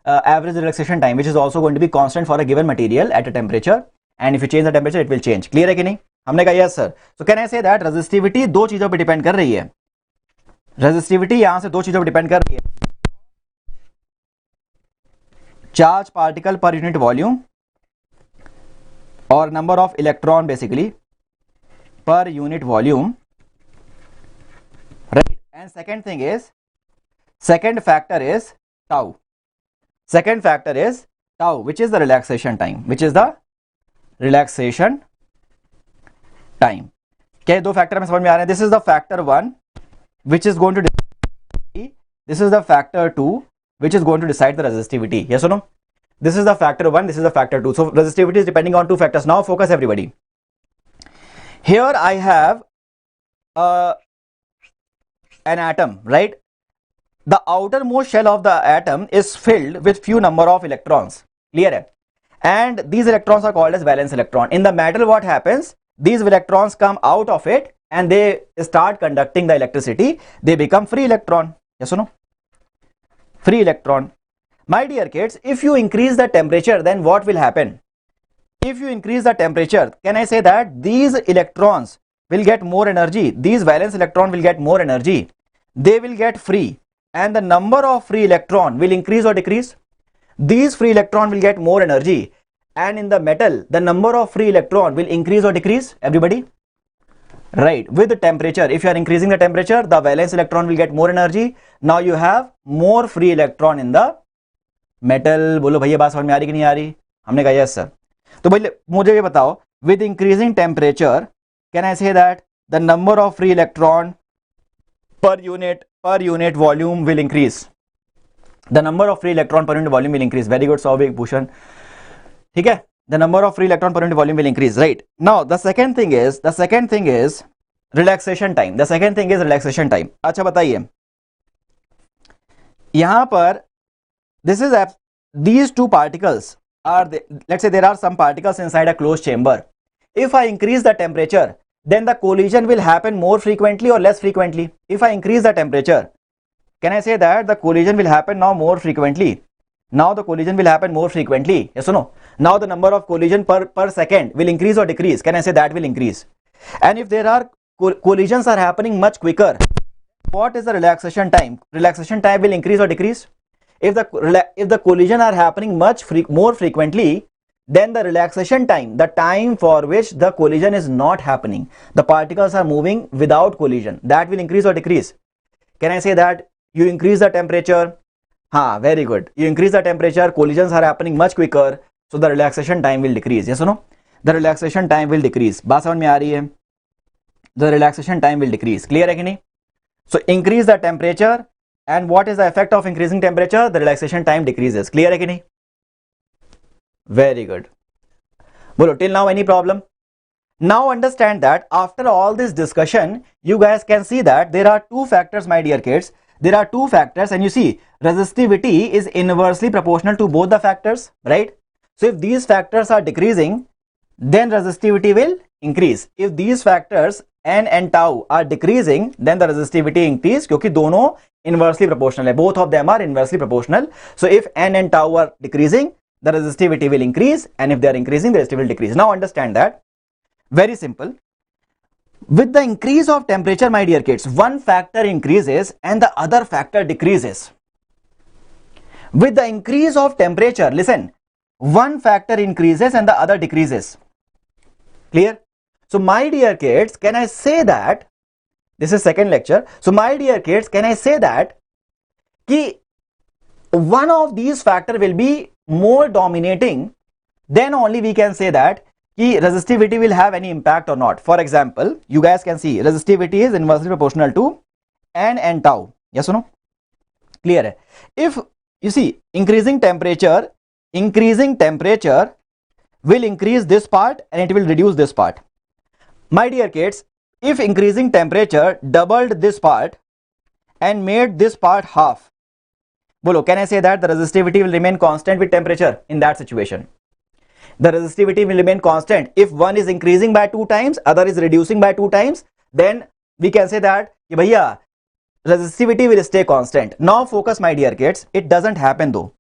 average relaxation time, which is also going to be constant for a given material at a temperature. And if you change the temperature, it will change. Clear है कि नहीं? हमने कहा yes sir. So can I say that resistivity दो चीजों पे depend कर रही है. Resistivity यहां से दो चीजों पे डिपेंड कर रही है. Charge particle per unit volume or number of electron basically per unit volume, right? and second factor is tau. Second factor is tau, which is the relaxation time, क्या दो फैक्टर में समझ में आ रहे हैं? This is the factor 1 which is going to decide, this is the factor 2 which is going to decide the resistivity. Yes or no? This is the factor 1, this is the factor 2. So resistivity is depending on two factors. Now focus everybody. Here I have an atom, right? The outermost shell of the atom is filled with few number of electrons. Clear hai? And these electrons are called as valence electron. In the metal, what happens? These electrons come out of it and they start conducting the electricity. They become free electron. Yes or no? Free electron. My dear kids, if you increase the temperature, then what will happen? If you increase the temperature, can I say that these electrons will get more energy? These valence electron will get more energy. They will get free. And the number of free electron will increase or decrease? These free electron will get more energy. And in the metal, the number of free electron will increase or decrease? Everybody? Right. With the temperature, if you are increasing the temperature, the valence electron will get more energy. Now you have more free electron in the metal. बोलो भैया बात समझ में आ रही कि नहीं आ रही? हमने कहा yes sir. तो भैया मुझे ये बताओ, with increasing temperature, can I say that the number of free electron per unit volume will increase? The number of free electron per unit volume will increase. Very good, Sauvik, Bhushan. ठीक है? The number of free electron per unit volume will increase, right? Now the second thing is relaxation time. अच्छा बताइए, यहाँ पर these two particles are let's say there are some particles inside a closed chamber. If I increase the temperature, then the collision will happen more frequently or less frequently? If I increase the temperature, can I say that the collision will happen now more frequently? Now the collision will happen more frequently. Yes or no? Now the number of collision per second will increase or decrease? Can I say that will increase? And if there are collisions are happening much quicker, what is the relaxation time? Relaxation time will increase or decrease? If the collision are happening more frequently, then the relaxation time, the time for which the collision is not happening, the particles are moving without collision, that will increase or decrease? Can I say that you increase the temperature? Very good. You increase the temperature, collisions are happening much quicker, so the relaxation time will decrease. Yes or no? The relaxation time will decrease. बात समझ में आ रही है? The relaxation time will decrease. Clear है कि नहीं? So increase the temperature, and what is the effect of increasing temperature? The relaxation time decreases. Clear है कि नहीं? Very good. बोलो, till now any problem? Now understand that after all this discussion, you guys can see that there are two factors, my dear kids. There are two factors, and you see resistivity is inversely proportional to both the factors, right? So if these factors are decreasing, then resistivity will increase. If these factors n and tau are decreasing, then the resistivity increase, क्योंकि दोनों inversely proportional है. Both of them are inversely proportional. So if n and tau are decreasing, the resistivity will increase, and if they are increasing, the resistivity will decrease. Now understand that. Very simple. With the increase of temperature, my dear kids, one factor increases and the other factor decreases. With the increase of temperature, listen, one factor increases and the other decreases. Clear? So my dear kids, can I say that, this is second lecture, so my dear kids, can I say that ki one of these factor will be more dominating, then only we can say that resistivity will have any impact or not. For example, you guys can see resistivity is inversely proportional to n and tau. Yes or no? Clear hai? If you see increasing temperature will increase this part and it will reduce this part. My dear kids, if increasing temperature doubled this part and made this part half, bolo, can I say that the resistivity will remain constant with temperature in that situation? The resistivity will remain constant. If one is increasing by 2 times, other is reducing by 2 times, then we can say that bhaiya, resistivity will stay constant. Now focus, my dear kids, it doesn't happen though.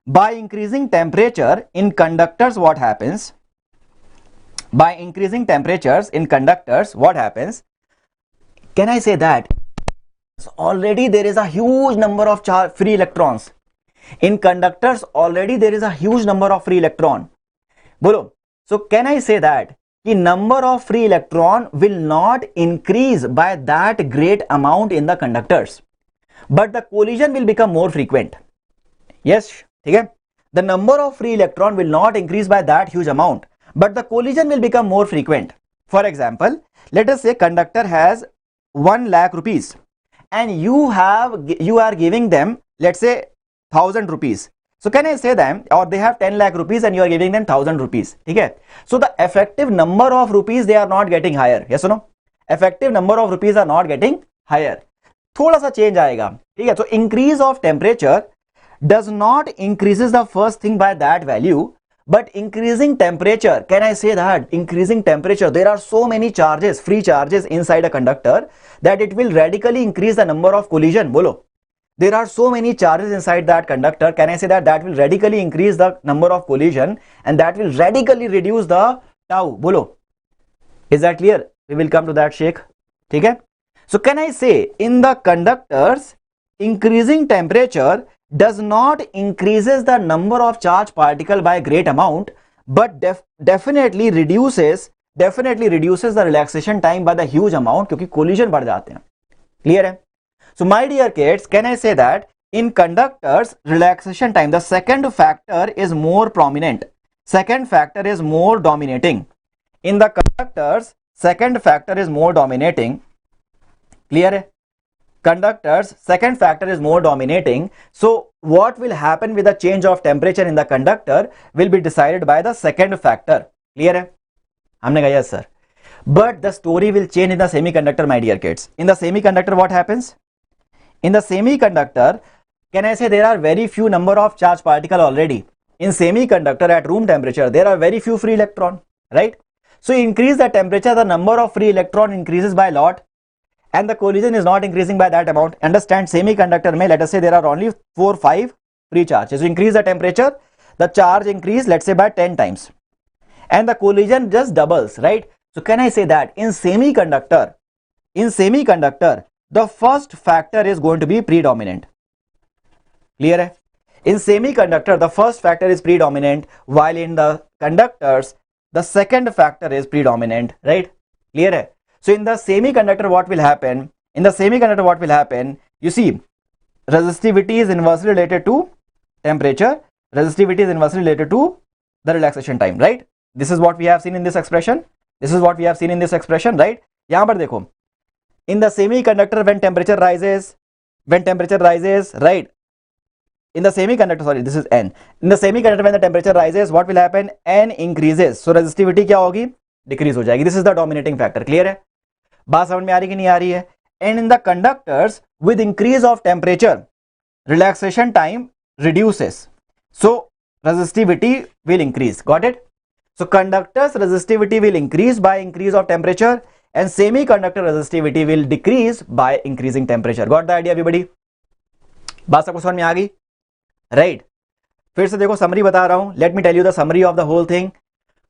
By increasing temperature in conductors, what happens? By increasing temperatures in conductors, what happens? Can I say that already there is a huge number of free electrons. In conductors, already there is a huge number of free electron. Bolo. So can I say that कि number of free electron will not increase by that great amount in the conductors, but the collision will become more frequent. Yes, ठीक है. The number of free electron will not increase by that huge amount, but the collision will become more frequent. For example, let us say conductor has 1 lakh rupees and you are giving them, let's say, 1000 rupees. So can I say them, or they have 10 lakh rupees and you are giving them 1000 rupees. ठीक है. So the effective number of rupees they are not getting higher. Yes or no? Effective number of rupees are not getting higher. थोड़ा सा change आएगा. ठीक है. So increase of temperature does not increases the first thing by that value, but increasing temperature, can I say that increasing temperature, there are so many charges, free charges inside a conductor, that it will radically increase the number of collision. Bolo, there are so many charges inside that conductor, can I say that that will radically increase the number of collision and that will radically reduce the tau. Bolo, is that clear? We will come to that, Sheikh. ठीक है. So can I say in the conductors, increasing temperature does not increases the number of charged particle by a great amount, but definitely reduces the relaxation time by the huge amount, क्योंकि collision बढ़ जाते हैं. Clear है? So my dear kids, can I say that in conductors relaxation time, the second factor is more prominent. Second factor is more dominating. In the conductors, second factor is more dominating. Clear है? Conductors, second factor is more dominating. So what will happen with the change of temperature in the conductor will be decided by the second factor. Clear है? हमने कहा yes sir. But the story will change in the semiconductor, my dear kids. In the semiconductor, what happens? In the semiconductor, can I say there are very few number of charged particle already. In semiconductor at room temperature, there are very few free electron, right? So increase the temperature, the number of free electron increases by a lot, and the collision is not increasing by that amount. Understand, semiconductor mein, let us say there are only 4-5 free charges. So increase the temperature, the charge increase, let's say, by 10 times, and the collision just doubles, right? So can I say that in semiconductor, the first factor is going to be predominant. Clear hai? In semiconductor, the first factor is predominant, while in the conductors, the second factor is predominant, right? Clear hai? So in the semiconductor, what will happen? You see, resistivity is inversely related to temperature. Resistivity is inversely related to the relaxation time, right? This is what we have seen in this expression. Right? यहाँ पर देखो, in the semiconductor, when temperature rises, right? In the semiconductor, sorry, this is N. In the semiconductor, when the temperature rises, what will happen? N increases. So resistivity क्या होगी? Decrease हो जाएगी. This is the dominating factor. Clear है? बात समझ में आ रही कि नहीं आ रही है? And in the conductors, with increase of temperature, relaxation time reduces. So resistivity will increase. Got it? So conductors resistivity will increase by increase of temperature, and semiconductor resistivity will decrease by increasing temperature. Got the idea, everybody? बात सबको समझ में आ गई? Right? फिर से देखो, summary बता रहा हूं. Let me tell you the summary of the whole thing.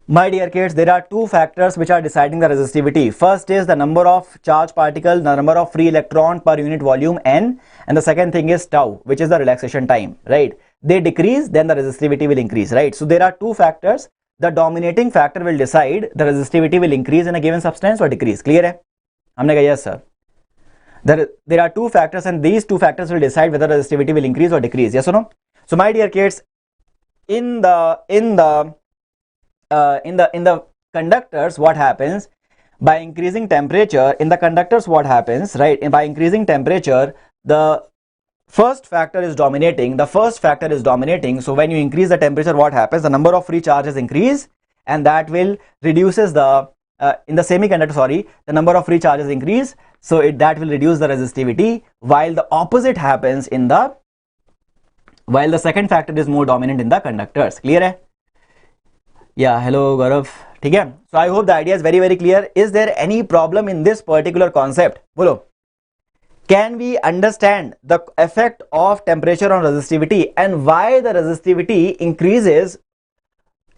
My dear kids, there are two factors which are deciding the resistivity. First is the number of charged particle, the number of free electron per unit volume N, and the second thing is tau, which is the relaxation time, right? They decrease, then the resistivity will increase, right? So there are two factors. The dominating factor will decide the resistivity will increase in a given substance or decrease. Clear है? हमने कहा yes sir. There are two factors, and these two factors will decide whether resistivity will increase or decrease. Yes or no? So my dear kids, in the conductors, what happens? By increasing temperature, in the conductors, what happens, right? And by increasing temperature, the first factor is dominating. So when you increase the temperature, what happens? The number of free charges increase, and that will reduces the in the semiconductor, sorry, the number of free charges increase, so that will reduce the resistivity, while the opposite happens in the while the second factor is more dominant in the conductors. Clear hai? Yeah, hello Gaurav. ठीक है? So I hope the idea is very clear. Is there any problem in this particular concept? बोलो. Can we understand the effect of temperature on resistivity and why the resistivity increases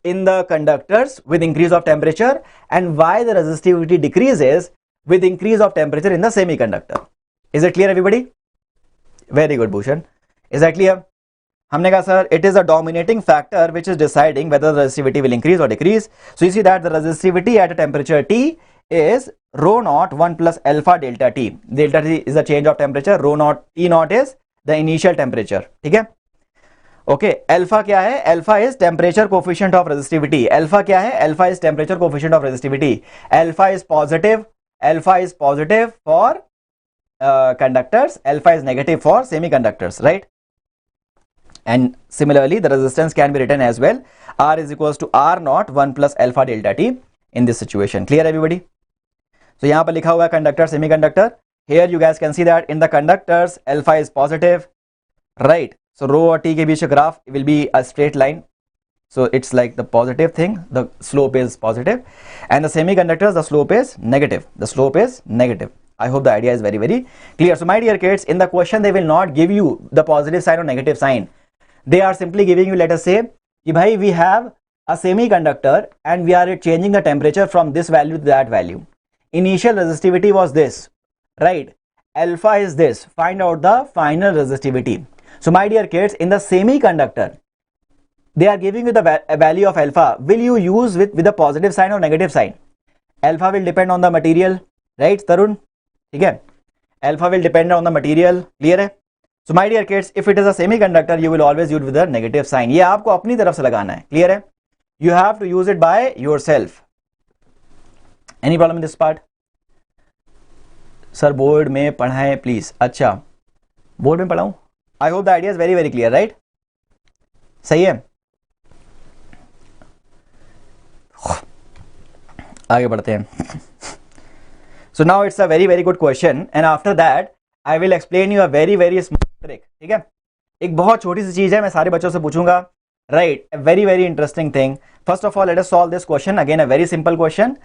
in the conductors with increase of temperature, and why the resistivity decreases with increase of temperature in the semiconductor? Is it clear, everybody? Very good, Bhushan. Is that clear? हमने कहा sir it is a dominating factor which is deciding whether the resistivity will increase or decrease. So you see that the resistivity at a temperature T is rho naught 1 plus alpha delta T. Delta T is the change of temperature, rho naught T naught is the initial temperature. ठीक है. Okay, alpha क्या है? Alpha is temperature coefficient of resistivity. Alpha क्या है? Alpha is temperature coefficient of resistivity. Alpha is positive. Alpha is positive for conductors, alpha is negative for semiconductors, right? And similarly the resistance can be written as well, R is equals to R naught 1 plus alpha delta T in this situation. Clear everybody? So यहाँ पर लिखा हुआ है conductor, semiconductor. Here you guys can see that in the conductors alpha is positive, right? So rho और T के बीच graph will be a straight line. So it's like the positive thing, the slope is positive, and the semiconductors, the slope is negative. The slope is negative. I hope the idea is very clear. So my dear kids, in the question they will not give you the positive sign or negative sign. They are simply giving you, let us say, bhai, we have a semiconductor and we are changing the temperature from this value to that value. Initial resistivity was this, right? Alpha is this. Find out the final resistivity. So my dear kids, in the semiconductor, they are giving you the value of alpha. Will you use with the positive sign or negative sign? Alpha will depend on the material, right, Tarun? ठीक है, alpha will depend on the material. Clear है? So my dear kids, if it is a semiconductor you will always use with the negative sign. ये आपको अपनी तरफ से लगाना है. क्लियर है? You have to use it by yourself. Any problem in this part? Sir board में पढ़ाएं प्लीज. अच्छा, बोर्ड में पढ़ाऊं? I hope the idea is very clear, right? सही है, आगे बढ़ते हैं. So now it's a very good question, and after that I will explain you a very small trick. ठीक है, एक बहुत छोटी सी चीज है, मैं सारे बच्चों से पूछूंगा. Right, a very interesting thing. First of all, let us solve this question. Again, a very simple question.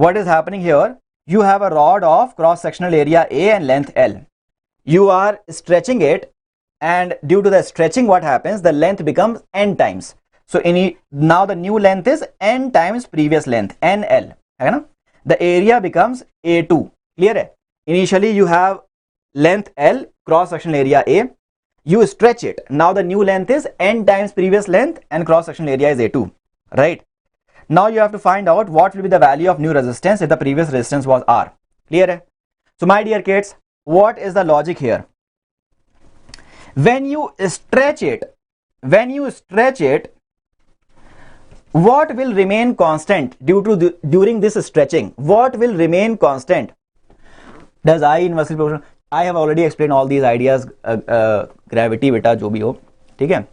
What is happening here? You have a rod of cross sectional area A and length L. You are stretching it, and due to the stretching, what happens? The length becomes n times. So now the new length is n times previous length, NL. है ना? The area becomes A2. Clear है? Initially you have length L, cross sectional area A. You stretch it. Now the new length is n times previous length and cross sectional area is A2. Right? Now you have to find out what will be the value of new resistance if the previous resistance was R. Clear है? So my dear kids, what is the logic here? When you stretch it, what will remain constant during this stretching? What will remain constant? Does I inversely proportional? I have already explained all these ideas. Gravity beta जो भी हो, ठीक है.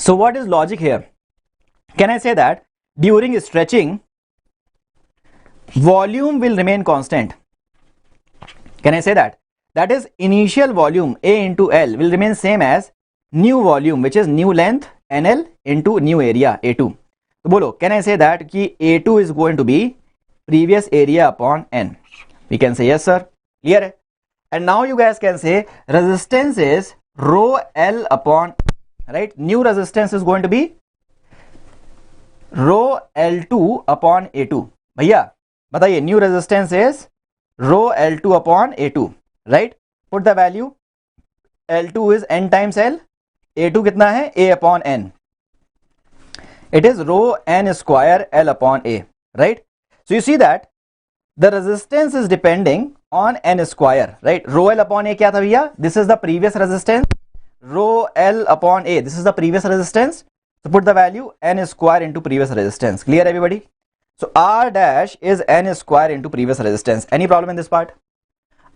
So what is logic here? Can I say that during stretching, volume will remain constant? Can I say that? That is, initial volume A into L will remain same as new volume, which is new length NL into new area A2. तो बोलो, can I say that कि A2 is going to be previous area upon N? We can say yes sir. Clear है? And now you guys can say resistance is rho L upon, right? New resistance is going to be rho L2 upon A2. भैया बताइए, new resistance is rho L2 upon A2, right? Put the value. L2 is N times L. A2 कितना है? A upon N. It is rho N square L upon A, right? So you see that the resistance is depending on N square, right? Rho L upon A क्या था भैया? This is the previous resistance. Rho L upon A, this is the previous resistance. So put the value N square into previous resistance. Clear everybody? So R dash is N square into previous resistance. Any problem in this part?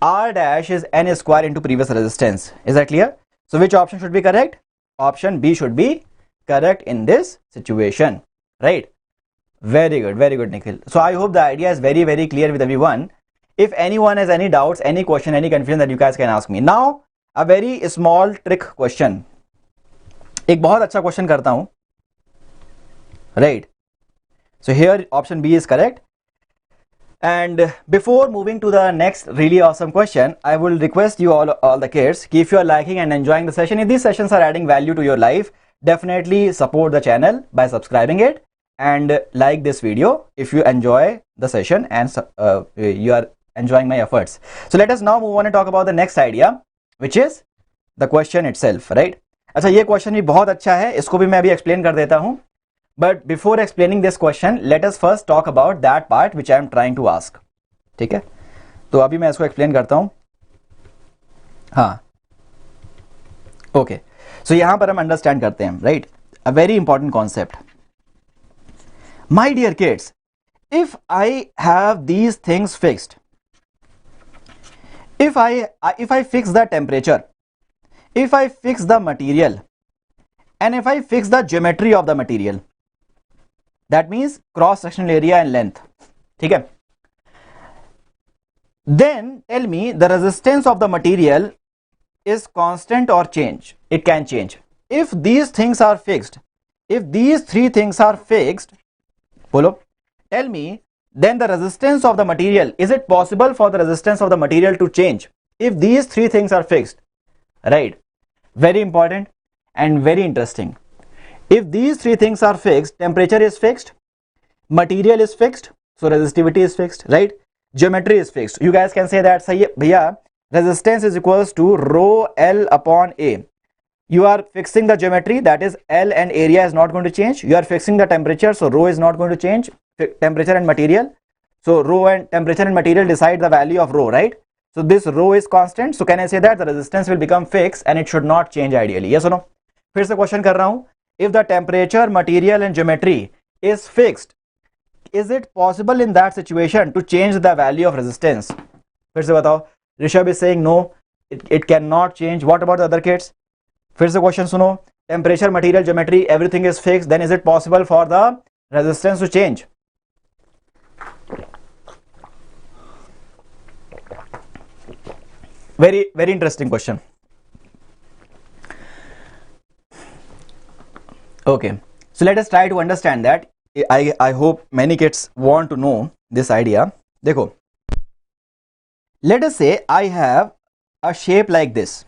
R dash is N square into previous resistance. Is that clear? So which option should be correct? Option B should be correct in this situation, right? Very good Nikhil. So I hope the idea is very clear with everyone. If anyone has any doubts, any question, any confusion, that you guys can ask me. Now a very small trick question. एक बहुत अच्छा question करता हूं, right? So here option B is correct. And before moving to the next really awesome question, I will request you all the kids, if you are liking and enjoying the session, if these sessions are adding value to your life, definitely support the channel by subscribing it and like this video if you enjoy the session and you are enjoying my efforts. So let us now move on and talk about the next idea, which is the question itself, right? अच्छा, ये question भी बहुत अच्छा है, इसको भी मैं अभी एक्सप्लेन कर देता हूं. But before explaining this question, let us first talk about that part which I am trying to ask. ठीक है, तो अभी मैं इसको एक्सप्लेन करता हूं. हाँ, ओके. सो यहां पर हम अंडरस्टैंड करते हैं, right, a very important concept. My dear kids, if I have these things fixed, if I fix the temperature, if I fix the material, and if I fix the geometry of the material, that means cross sectional area and length, ठीक है, then tell me the resistance of the material is constant or change. It can change. If these things are fixed, if these three things are fixed, बोलो, tell me, then the resistance of the material, is it possible for the resistance of the material to change if these three things are fixed? Right, very important and very interesting. If these three things are fixed, temperature is fixed, material is fixed, so resistivity is fixed, right? Geometry is fixed. You guys can say that, sahi bhaiya, resistance is equals to rho L upon A. You are fixing the geometry, that is L, and area is not going to change. You are fixing the temperature, so rho is not going to change. Temperature and material, so rho and temperature and material decide the value of rho, right? So this rho is constant, so can I say that the resistance will become fixed and it should not change ideally? Yes or no? फिर से question कर रहा हूं, if the temperature, material and geometry is fixed, is it possible in that situation to change the value of resistance? फिर से बताओ. Rishabh is saying no, it cannot change. What about the other kids? फिर से question सुनो, temperature, material, geometry, everything is fixed, then is it possible for the resistance to change? Very interesting question. Okay, so let us try to understand that. I hope many kids want to know this idea. देखो, let us say I have a shape like this.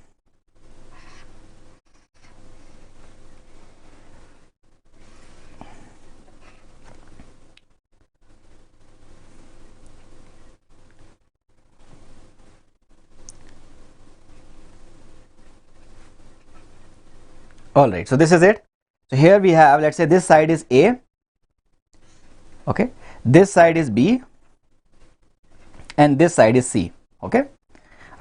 All right, so this is it. So here we have, let's say this side is A, okay, this side is B, and this side is C, okay,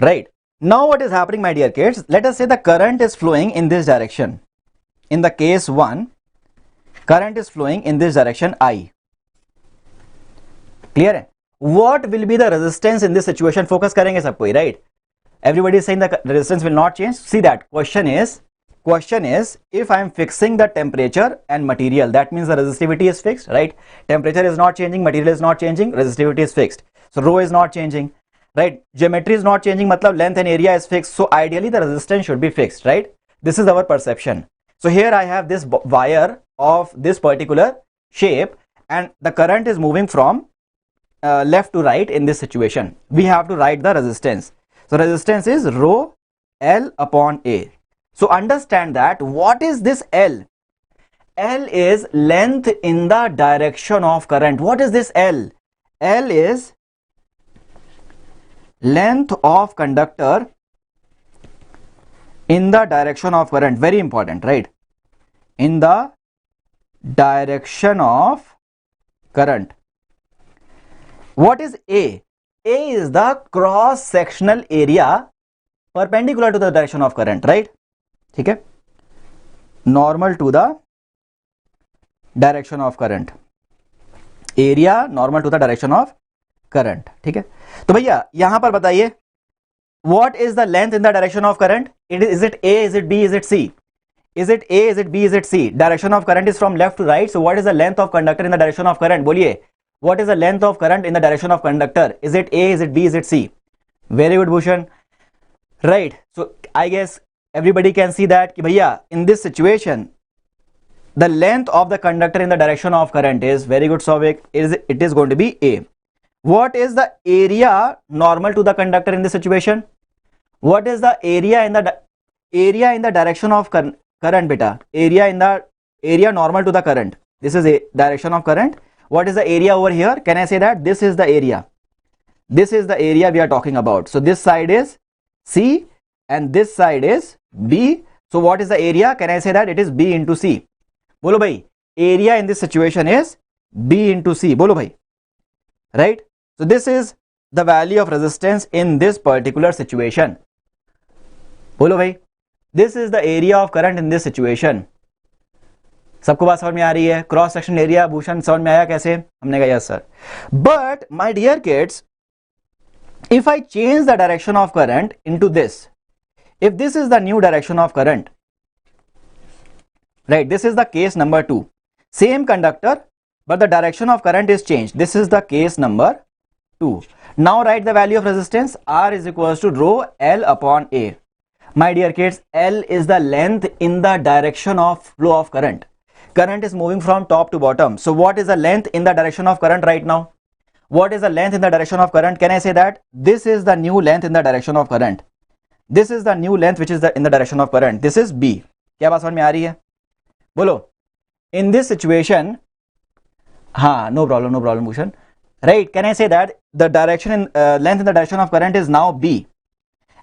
right. Now what is happening, my dear kids? Let us say the current is flowing in this direction. In the case 1, current is flowing in this direction I. Clear है? What will be the resistance in this situation? Focus करेंगे सब कोई, right? Everybody is saying the resistance will not change. See that question is if I am fixing the temperature and material, that means the resistivity is fixed, right? Temperature is not changing, material is not changing, resistivity is fixed, so rho is not changing, right? Geometry is not changing, matlab length and area is fixed, so ideally the resistance should be fixed, right? This is our perception. So here I have this wire of this particular shape and the current is moving from left to right. In this situation we have to write the resistance. So resistance is rho L upon A. So understand that what is this L? L is length in the direction of current. What is this L? L is length of conductor in the direction of current. Very important, right? In the direction of current. What is A? A is the cross sectional area perpendicular to the direction of current, right? ठीक है, normal to the direction of current, area normal to the direction of current. ठीक है, तो भैया यहां पर बताइए what is the length in the direction of current? Is it A, is it B, is it C? Is it A, is it B, is it C? Direction of current is from left to right, so what is the length of conductor in the direction of current? बोलिए, what is the length of current in the direction of conductor? Is it A, is it B, is it C? Very good Bhushan, right. So I guess everybody can see that ki bhaiya in this situation the length of the conductor in the direction of current is, very good Souvik, it is going to be A. What is the area normal to the conductor in this situation? What is the area in the direction of current beta? Area normal to the current. This is a direction of current. What is the area over here? Can I say that this is the area? This is the area we are talking about. So this side is C and this side is B. So what is the area? Can I say that it is B into C? Bolo bhai, area in this situation is B into C. Bolo bhai, right? So this is the value of resistance in this particular situation. Bolo bhai, this is the area of current in this situation. सबको बात समझ में आ रही है? Cross section area Bhushan समझ में आया कैसे? हमने कहा yes sir. But my dear kids, if I change the direction of current into this, if this is the new direction of current, right, this is the case number 2, same conductor but the direction of current is changed. This is the case number 2. Now write the value of resistance. R is equals to rho L upon A. My dear kids, L is the length in the direction of flow of current. Current is moving from top to bottom. So what is the length in the direction of current right now? What is the length in the direction of current? Can I say that this is the new length in the direction of current? This is the new length which is in the direction of current. This is B. क्या बात समझ में आ रही है? बोलो. In this situation, हाँ, no problem, Bhushan. Right? Can I say that the direction in length in the direction of current is now B?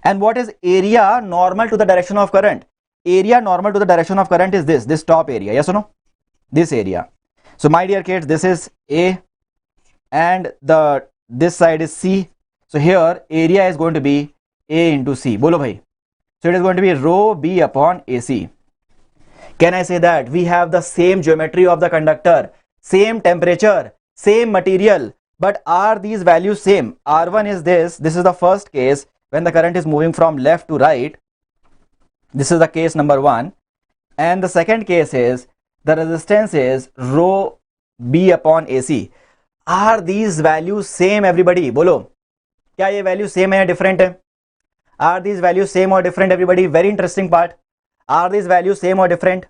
And what is area normal to the direction of current? Area normal to the direction of current is this top area. Yes or no? This area. So my dear kids, this is A and this side is C. So here area is going to be A into C. Bolo bhai. So it is going to be rho B upon AC. Can I say that we have the same geometry of the conductor, same temperature, same material, but are these values same? R1 is this is the first case when the current is moving from left to right. This is the case number 1. And the second case is the resistance is rho B upon AC. Are these values same everybody? बोलो, क्या ये value same है या different है? Are these values same or different everybody? Very interesting part. Are these values same or different?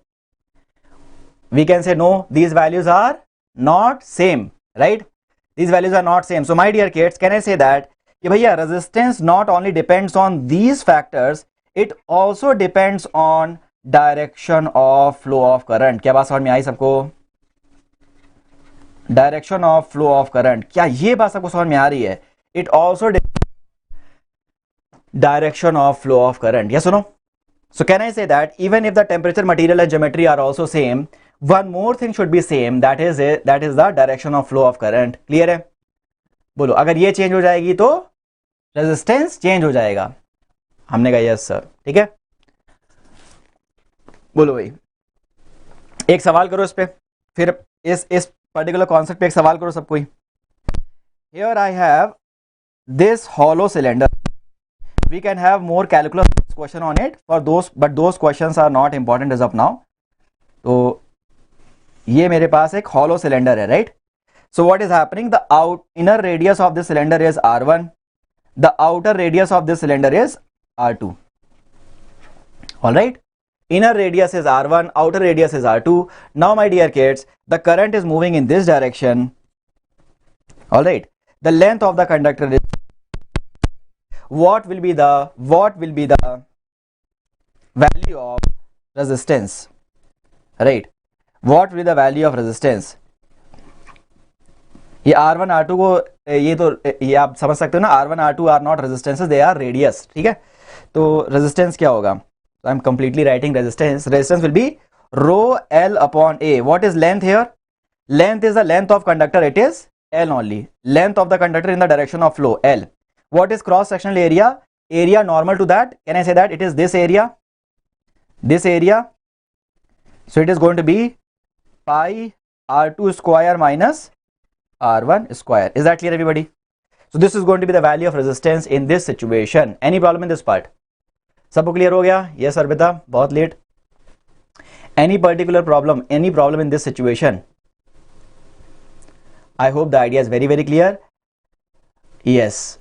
We can say no, these values are not same, right? These values are not same. So my dear kids, can I say that कि भैया resistance not only depends on these factors, it also depends on direction of flow of current. क्या बात समझ में आई सबको? Direction of flow of current. क्या ये बात सबको समझ में आ रही है? It also depends on direction of flow of current. Yes or no? So can I say that even if the temperature, material and geometry are also same, one more thing should be same, that is the direction of flow of current. Clear है? बोलो, अगर ये change हो जाएगी तो resistance change हो जाएगा. हमने कहा यस सर. ठीक है, बोलो भाई, एक सवाल करो इस पे, फिर इस पर्टिकुलर कॉन्सेप्ट पे एक सवाल करो सब कोई. Here I have this hollow cylinder. We can have more calculus question on it for those, but those questions are not important as of now. तो ये मेरे पास एक hollow cylinder है, right? So what is happening? The inner radius of this cylinder is R1. The outer radius of this cylinder is R2. All right. Inner radius is R1, outer radius is R2. Now my dear kids, the current is moving in this direction. All right. The length of the conductor is, what will be the value of resistance, right? What will be the value of resistance? ये R1 R2 को ये आप समझ सकते हो ना, R1 R2 are not resistances, they are radius. ठीक है, तो resistance क्या होगा? So I'm completely writing resistance. Resistance will be rho L upon A. What is length here? Length is the length of conductor. It is L only. Length of the conductor in the direction of flow, L. What is cross sectional area? Area normal to that. Can I say that it is this area? This area. So it is going to be pi R2 square minus R1 square. Is that clear everybody? So this is going to be the value of resistance in this situation. Any problem in this part? सबको clear हो गया? Yes Arpita, बहुत late. Any particular problem, any problem in this situation? I hope the idea is very very clear. Yes,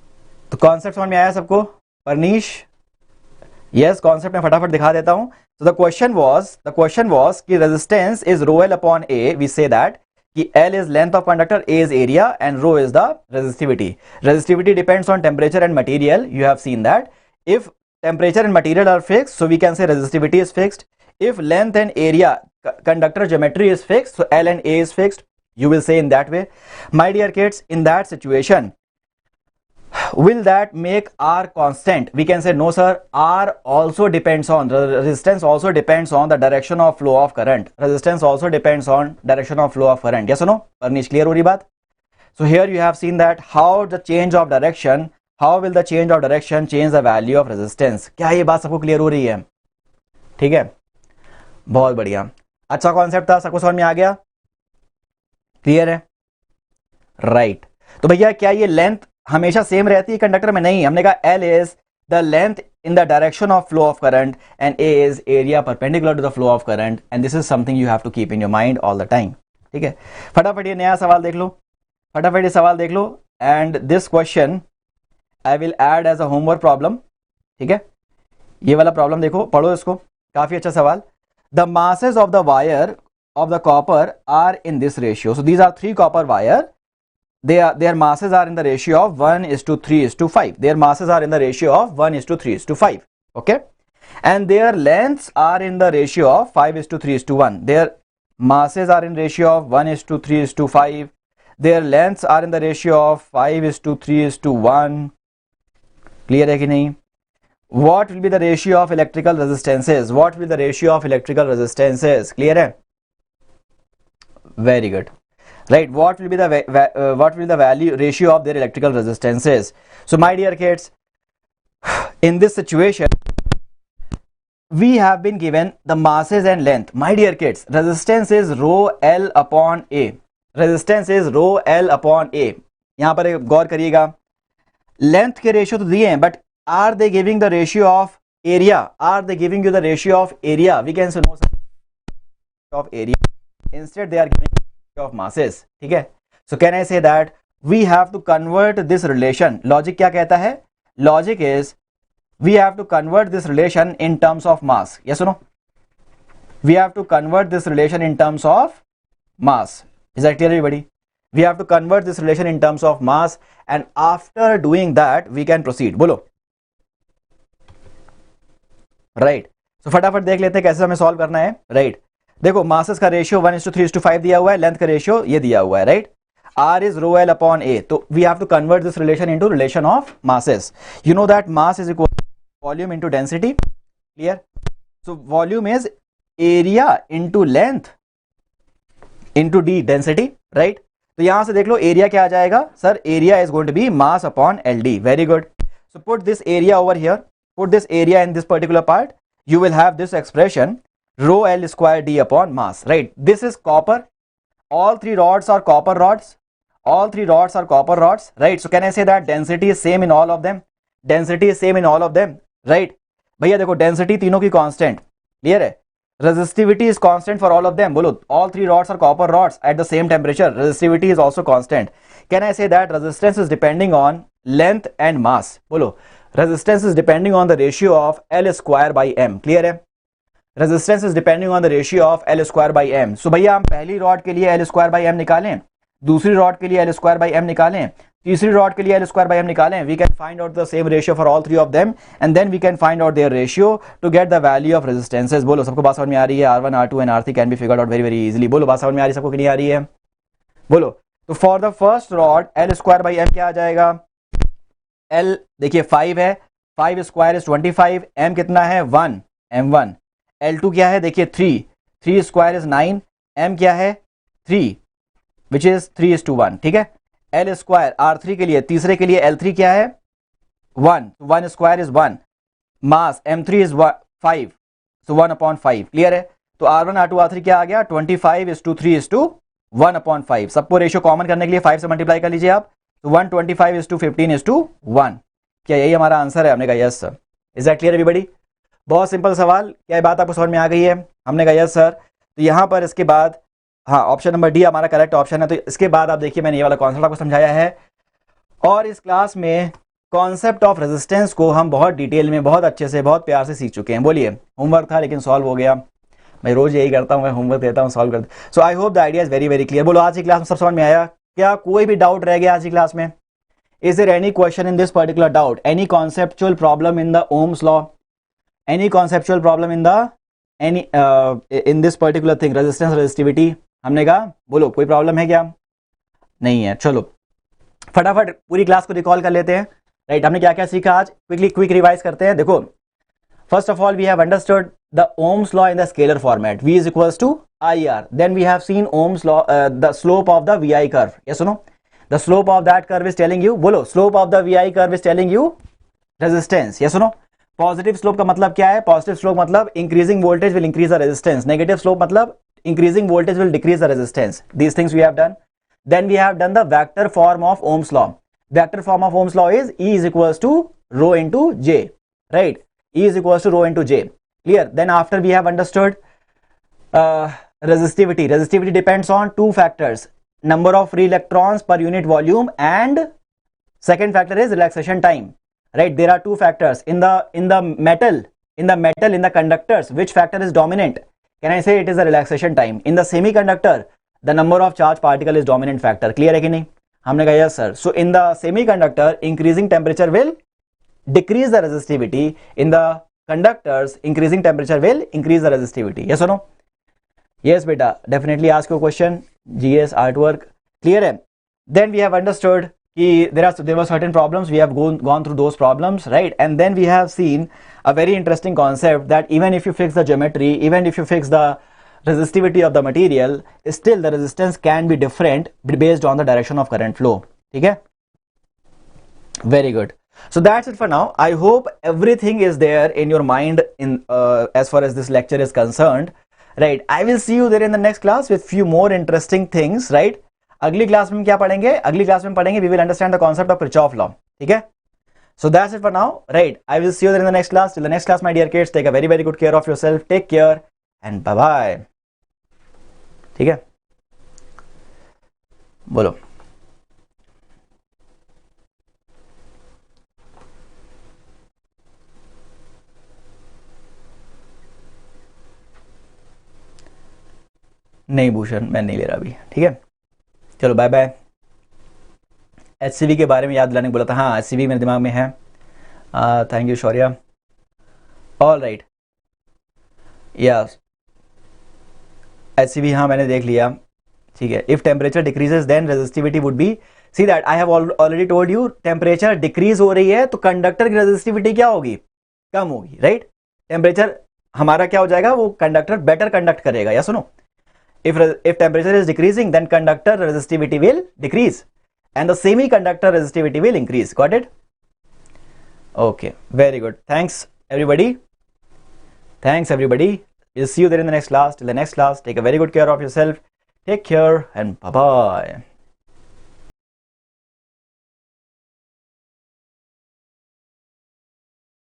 तो concept समझ में आया सबको? परनीश, yes, concept में फटाफट दिखा देता हूं. So the question was कि resistance is rho L upon A. We say that कि L is length of conductor, A is area and rho is the resistivity. Resistivity depends on temperature and material. You have seen that. If temperature and material are fixed, so we can say resistivity is fixed. If length and area, conductor geometry is fixed, so L and A is fixed. You will say in that way. My dear kids, in that situation, will that make R constant? We can say no sir, R also depends on, the resistance also depends on the direction of flow of current. Resistance also depends on direction of flow of current. Yes or no? Parnish, clear हो रही बात? So here you have seen that how the change of direction, how will the change of direction change the value of resistance? क्या ये बात सबको clear हो रही है? ठीक है, बहुत बढ़िया, अच्छा कॉन्सेप्ट था, सबको समझ में आ गया, क्लियर है, राइट। तो भैया क्या ये लेंथ हमेशा सेम रहती है कंडक्टर में? नहीं, हमने कहा L is the length in the direction of flow of current and A is area perpendicular to the flow of current, and this is something you have to keep in your mind all the time. ठीक है, फटाफट ये नया सवाल देख लो, फटाफट ये सवाल देख लो, and this question I will add as a homework problem. ठीक है, ये वाला प्रॉब्लम देखो, पढ़ो इसको, काफी अच्छा सवाल। The masses of the wire of the copper are in this ratio. So these are 3 copper wire. Their masses are in the ratio of 1:3:5. Their masses are in the ratio of 1:3:5. Okay, and their lengths are in the ratio of 5:3:1. Their masses are in ratio of 1:3:5. Their lengths are in the ratio of 5:3:1. Clear है कि नहीं? What will be the ratio of electrical resistances? What will be the ratio of electrical resistances? Clear है? Very good. Right, what will be the value ratio of their electrical resistances? So my dear kids, in this situation we have been given the masses and length. My dear kids, resistance is rho L upon A. Resistance is rho L upon A. यहां पर गौर करिएगा, length के ratio तो दिए हैं, but are they giving the ratio of area? Are they giving you the ratio of area? We can say no of area, instead they are giving of masses. ठीक है, so can I say that we have to convert this relation? Logic क्या कहता है? Logic is we have to convert this relation in terms of mass. Yes or no? We have to convert this relation in terms of mass. Is that clear everybody? We have to convert this relation in terms of mass, and after doing that we can proceed. बोलो, right? So फटाफट देख लेते हैं कैसे हमें solve करना है, right? देखो, मासेस का रेशियो 1:3:5 दिया हुआ है, लेंथ का रेशियो ये दिया हुआ है, right? R is rho L upon A. तो we have to convert this relation into relation of masses. You know that mass is equal to volume into density. Clear? So volume is area into length into d density, right? तो यहां से देख लो area क्या आ जाएगा sir? Area is going to be mass upon LD. Very good. So put this area over here, put this area in this particular part, you will have this expression rho L square D upon mass, right? This is copper. All 3 rods are copper rods. All 3 rods are copper rods, right? So can I say that density is same in all of them? Density is same in all of them, right? भैया देखो, density तीनों की constant, clear है? Resistivity is constant for all of them. बोलो, all 3 rods are copper rods at the same temperature. Resistivity is also constant. Can I say that resistance is depending on length and mass? बोलो, resistance is depending on the ratio of L square by M. Clear है? Resistance is depending on the ratio of L square by M. सो भैया हम पहली rod के लिए L square by M निकालें, दूसरी rod के लिए L स्क्वायर बाई M निकालें, तीसरी रॉड के लिए L स्क्वायर बाई M निकालें. We can find out the same ratio for all 3 of them, and then we can find out their ratio to get the value of resistances. बोलो, सबको बात समझ में आ रही है? R1, R2 and R3 can be figured out very very easily. बोलो, बात समझ में आ रही है सबको कि नहीं आ रही है? बोलो, तो for the first rod L square by M क्या आ जाएगा? L देखिए 5 है, 5 स्क्वायर इज 25, M कितना है? 1, M1. L2 क्या है? देखिए 3, 3 स्क्वायर इज 9, M क्या है? 3, विच इज 3:1. ठीक है, L स्क्वायर R3 के लिए, तीसरे के लिए L3 क्या है? 1, 1 square is 1, mass M3 is 5, so 1/5. Clear है? तो R1, R2, R3 क्या आ गया? 25:3:1/5. सबको रेशियो कॉमन करने के लिए 5 से मल्टीप्लाई कर लीजिए आप, तो 125:15:1. क्या यही हमारा आंसर है? हमने कहा yes sir. Is that clear everybody? बहुत सिंपल सवाल. क्या ये बात आपको समझ में आ गई है? हमने कहा यस सर. तो यहाँ पर इसके बाद, हाँ, ऑप्शन नंबर डी हमारा करेक्ट ऑप्शन है. तो इसके बाद आप देखिए, मैंने ये वाला कॉन्सेप्ट आपको समझाया है, और इस क्लास में कॉन्सेप्ट ऑफ रेजिस्टेंस को हम बहुत डिटेल में, बहुत अच्छे से, बहुत प्यार से सीख चुके हैं. बोलिए, होमवर्क था लेकिन सॉल्व हो गया. मैं रोज यही करता हूँ, मैं होमवर्क देता हूँ, सॉल्व करता हूँ. So I hope the idea is very very clear. बोलो, आज की क्लास में सब समझ में आया? क्या कोई भी डाउट रह गया आज की क्लास में? Is there any question in this particular doubt? Any conceptual problem in the Ohm's law? Any conceptual problem in the in this particular thing, resistance, resistivity? हमने कहा, बोलो, कोई प्रॉब्लम है क्या? नहीं है. चलो फटाफट पूरी क्लास को रिकॉल कर लेते हैं, राइट हमने क्या क्या सीखा आज, क्विक रिवाइज करते हैं. देखो, first of all we have understood the Ohm's law in the scalar format. V is equals to IR. Then we have seen Ohm's law, the slope of the VI curve. Yes or no? The slope of that curve is telling you, बोलो, slope of the VI curve is telling you resistance. Yes or no? Positive slope का मतलब क्या है? Positive slope मतलब increasing voltage will increase the resistance. Negative slope मतलब increasing voltage will decrease the resistance. These things we have done. Then we have done the vector form of Ohm's law. Vector form of Ohm's law is E is equals to rho into J, right? E is equals to rho into J. Clear? Then after we have understood resistivity. Resistivity depends on two factors: number of free electrons per unit volume, and second factor is relaxation time. Right, there are two factors in the metal, in the conductors. Which factor is dominant? Can I say it is the relaxation time? In the semiconductor, the number of charge particle is dominant factor. Clear है कि नहीं? हमने कहा yes sir. So in the semiconductor, increasing temperature will decrease the resistivity. In the conductors, increasing temperature will increase the resistivity. Yes or no? Yes beta, definitely ask your question. GS artwork clear है? Then we have understood there were certain problems. We have gone through those problems, right? And then we have seen a very interesting concept that even if you fix the geometry, even if you fix the resistivity of the material, still the resistance can be different based on the direction of current flow. Okay, very good. So that's it for now. I hope everything is there in your mind in as far as this lecture is concerned, right? I will see you there in the next class with few more interesting things, right? अगली class में क्या पढ़ेंगे? अगली class में पढ़ेंगे we will understand the concept of Kirchhoff law. ठीक है, so that's it for now, right? I will see you there in the next class. Till the next class my dear kids, take a very very good care of yourself. Take care and bye bye. ठीक है, बोलो. नहीं भूषण, मैं नहीं ले रहा अभी. ठीक है, चलो बाय बाय. HCV के बारे में याद दिलाने को बोला था. हाँ, HCV मेरे दिमाग में है. Thank you Shaurya. All right, yes HCV हाँ मैंने देख लिया. ठीक है, if temperature decreases then resistivity would be, see that I have already told you, temperature decrease हो रही है तो कंडक्टर की रेजिस्टिविटी क्या होगी? कम होगी, राइट? टेम्परेचर हमारा क्या हो जाएगा? वो कंडक्टर बेटर कंडक्ट करेगा. या सुनो, if temperature is decreasing, then conductor resistivity will decrease and the semiconductor resistivity will increase. Got it? Okay, very good. Thanks everybody. We'll see you there in the next class. Till the next class, take a very good care of yourself. Take care and bye bye.